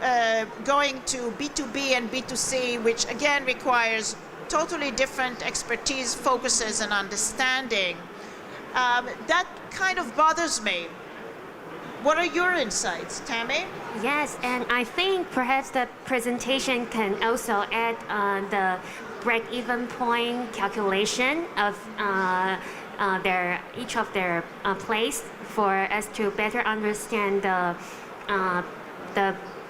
going to B2B and B2C, which again requires totally different expertise, focuses, and understanding. That kind of bothers me. What are your insights, Tammy? Yes, and I think perhaps the presentation can also add the break-even point calculation of each of their place for us to better understand the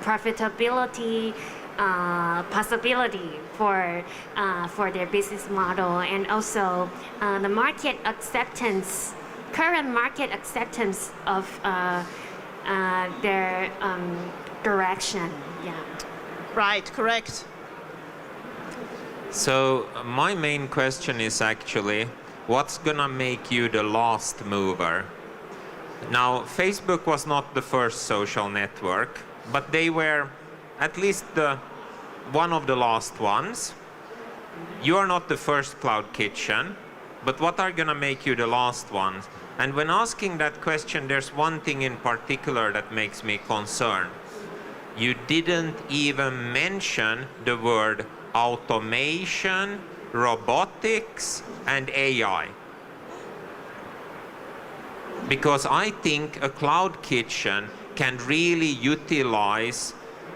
profitability possibility for their business model, and also the market acceptance, current market acceptance of their direction. Yeah. Right, correct. So my main question is actually, what's gonna make you the last mover? Now, Facebook was not the first social network, but they were at least one of the last ones. You are not the first cloud kitchen, but what are gonna make you the last ones? And when asking that question, there's one thing in particular that makes me concerned. You didn't even mention the word automation, robotics, and AI. Because I think a cloud kitchen can really utilize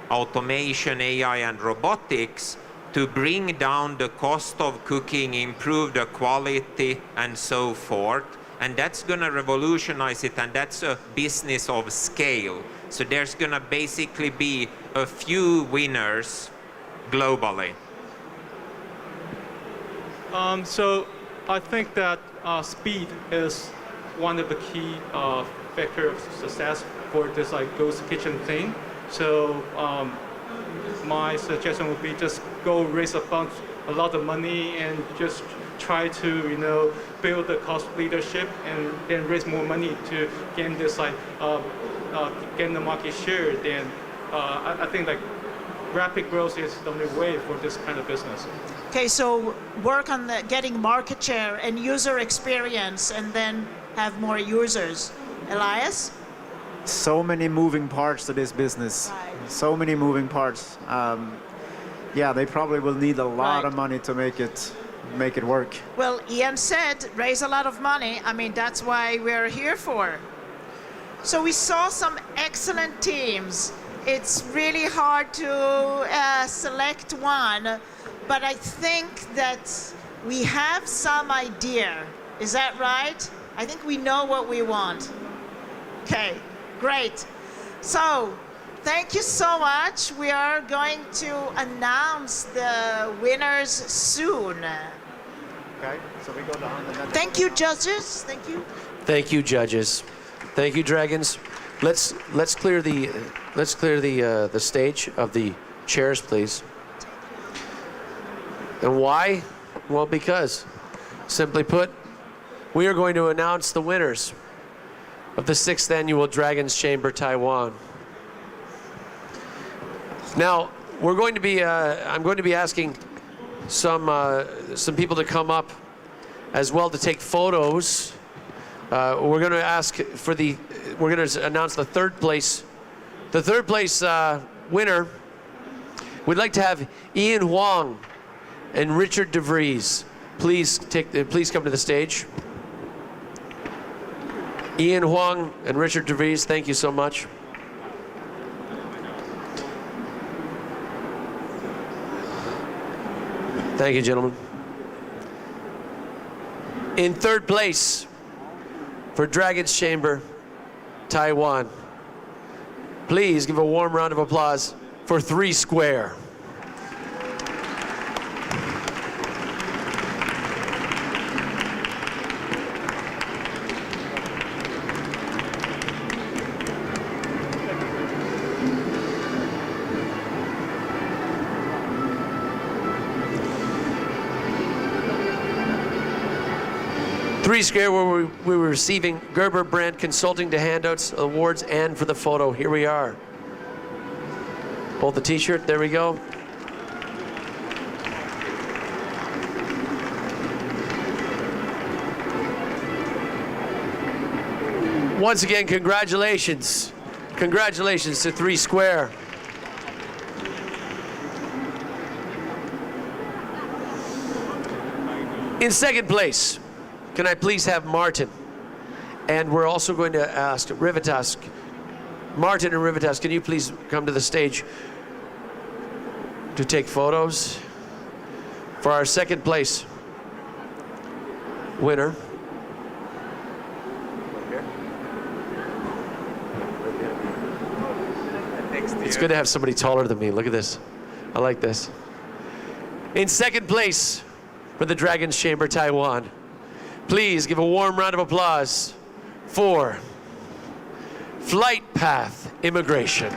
automation, AI, and robotics to bring down the cost of cooking, improve the quality, and so forth. And that's going to revolutionize it, and that's a business of scale. So there's going to basically be a few winners globally. So I think that speed is one of the key factors of success for this ghost kitchen thing. So my suggestion would be just go raise a lot of money and just try to build the cost leadership and then raise more money to gain this gain the market share. Then I think rapid growth is the only way for this kind of business. Okay, so work on getting market share and user experience, and then have more users. Elias? So many moving parts to this business. Right. So many moving parts. Yeah, they probably will need a lot of money to make it work. Well, Ian said raise a lot of money. I mean, that's why we're here for. So we saw some excellent teams. It's really hard to select one, but I think that we have some idea. Is that right? I think we know what we want. Okay, great. So, thank you so much. We are going to announce the winners soon. Okay, so we go down the next. Thank you, judges. Thank you. Thank you, judges. Thank you, dragons. Let's clear the stage of the chairs, please. And why? Well, because, simply put, we are going to announce the winners of the 6th Annual Dragons Chamber Taiwan. Now, I'm going to be asking some people to come up as well to take photos. We're going to ask for we're going to announce the third place winner. We'd like to have Huang and Richard DeVries. Please come to the stage. Ian Huang and Richard DeVries, thank you so much. Thank you, gentlemen. In third place for Dragon's Chamber, Taiwan. Please give a warm round of applause for 3 Square. Three Square, where we were receiving Geber Consulting to handouts, awards, and for the photo. Here we are. Hold the t-shirt, there we go. Once again, congratulations. Congratulations to 3 Square. In second place, can I please have Martin? And we're also going to ask Revitas. Martin and Revitas, can you please come to the stage to take photos for our second place winner? It's good to have somebody taller than me. Look at this. I like this. In second place for the Dragon's Chamber Taiwan, please give a warm round of applause for Flight Path Immigration.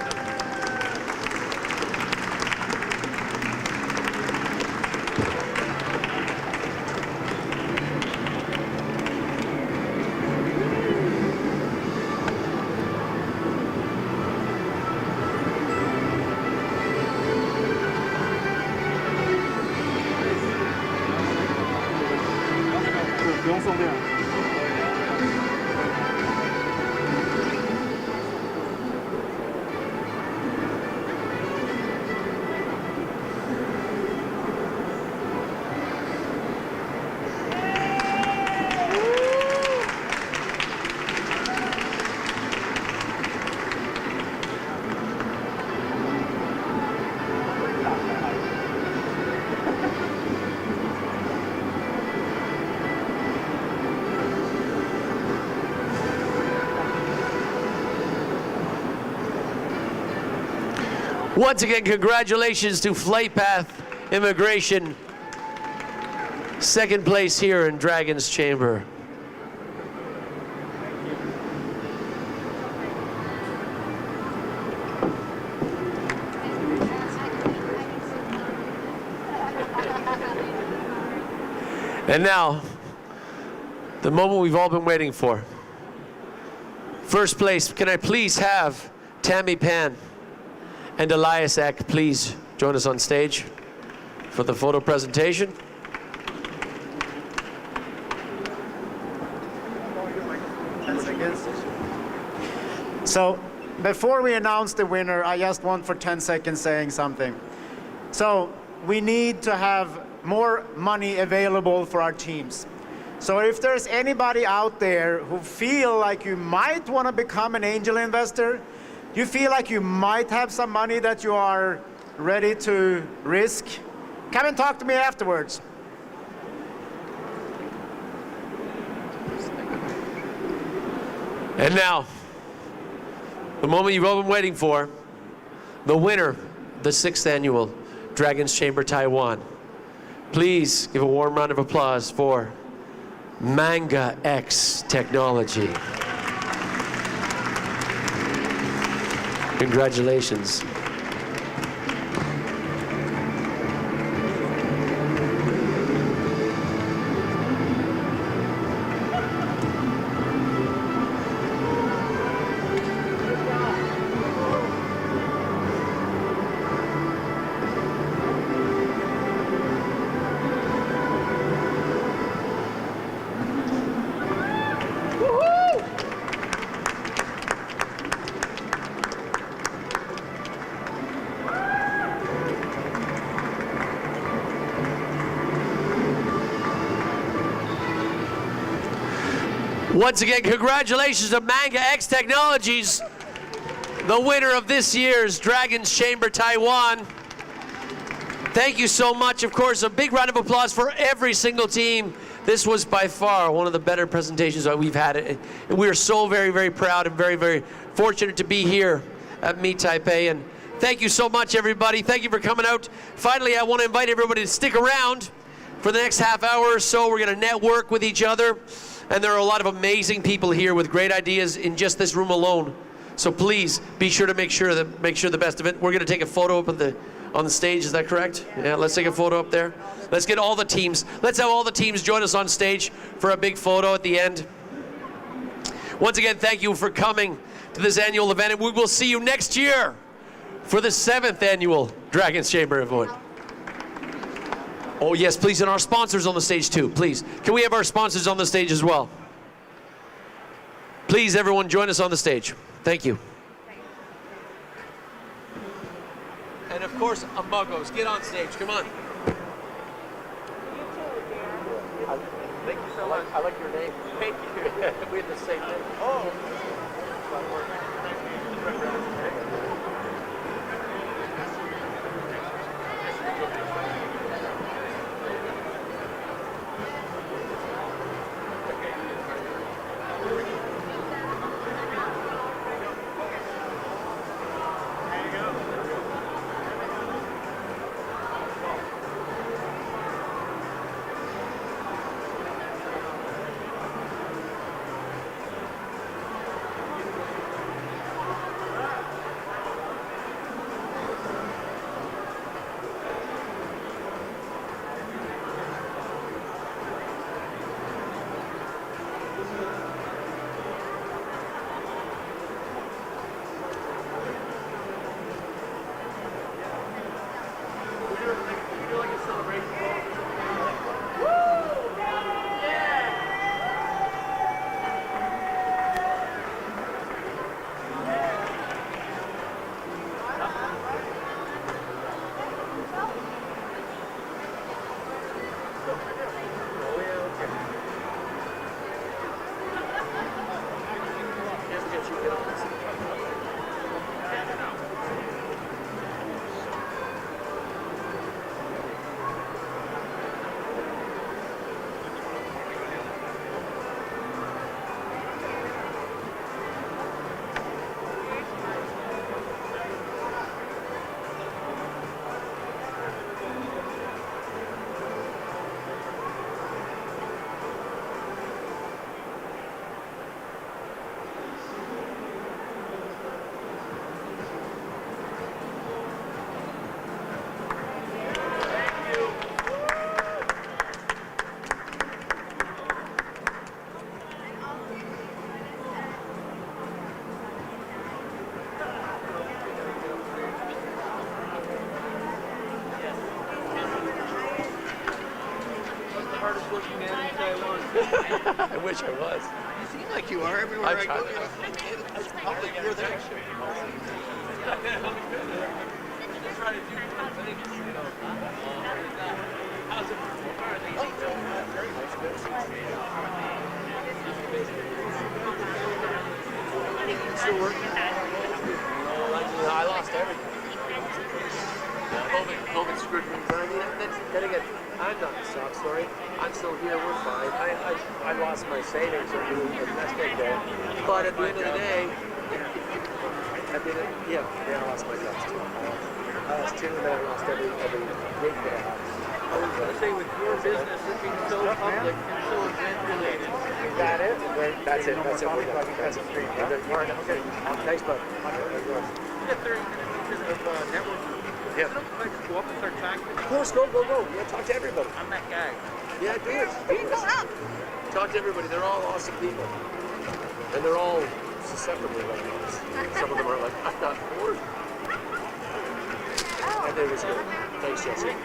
Once again, congratulations to Flight Path Immigration. Second place here in Dragon's Chamber. And now, the moment we've all been waiting for. First place, can I please have Tammy Pan and Elias Ek please join us on stage for the photo presentation. So before we announce the winner, I just want for 10 seconds saying something. So we need to have more money available for our teams. So if there's anybody out there who feel like you might want to become an angel investor, you feel like you might have some money that you are ready to risk, come and talk to me afterwards. And now, the moment you've all been waiting for, the winner, the 6th annual Dragon's Chamber Taiwan. Please give a warm round of applause for Manga X Technology. Congratulations. Once again, congratulations to Manga X Technologies, the winner of this year's Dragon's Chamber Taiwan. Thank you so much. Of course, a big round of applause for every single team. This was by far one of the better presentations that we've had. And we are so very, very proud and very, very fortunate to be here at Meet Taipei. And thank you so much, everybody. Thank you for coming out. Finally, I want to invite everybody to stick around for the next half hour or so. We're going to network with each other. And there are a lot of amazing people here with great ideas in just this room alone. So please be sure to make sure the best of it. We're going to take a photo up on the stage. Is that correct? Yeah, let's take a photo up there. Let's get all the teams. Let's have all the teams join us on stage for a big photo at the end. Once again, thank you for coming to this annual event, and we will see you next year for the 7th annual Dragon's Chamber Award. Oh yes, please, and our sponsors on the stage too, please. Can we have our sponsors on the stage as well? Please, everyone, join us on the stage. Thank you. And of course, Amugos, get on stage, come on. Thank you so much. I like your name. Thank you. We have the same name. Oh. I wish I was. You seem like you are everywhere I go. It's public. You're there. Still working? I lost everything. COVID screwed me. But I mean, then again, I'm not the sob story. I'm still here. We're fine. I lost my savings or that's big there. But at the end of the day, I lost my jobs too. I lost two, and then I lost every gig that I had. I was going to say, with your business being so public and so event-related. That's it. That's it. That's it. Thanks, bud. You got 30 minutes of networking. Yeah. If I just go up and start talking. Of course, go. Yeah, talk to everybody. I'm that guy. Yeah, do it. Talk to everybody. They're all awesome people. And they're all susceptible like us. Some of them are like, I'm not bored. I think it's good. Thanks, Jesse.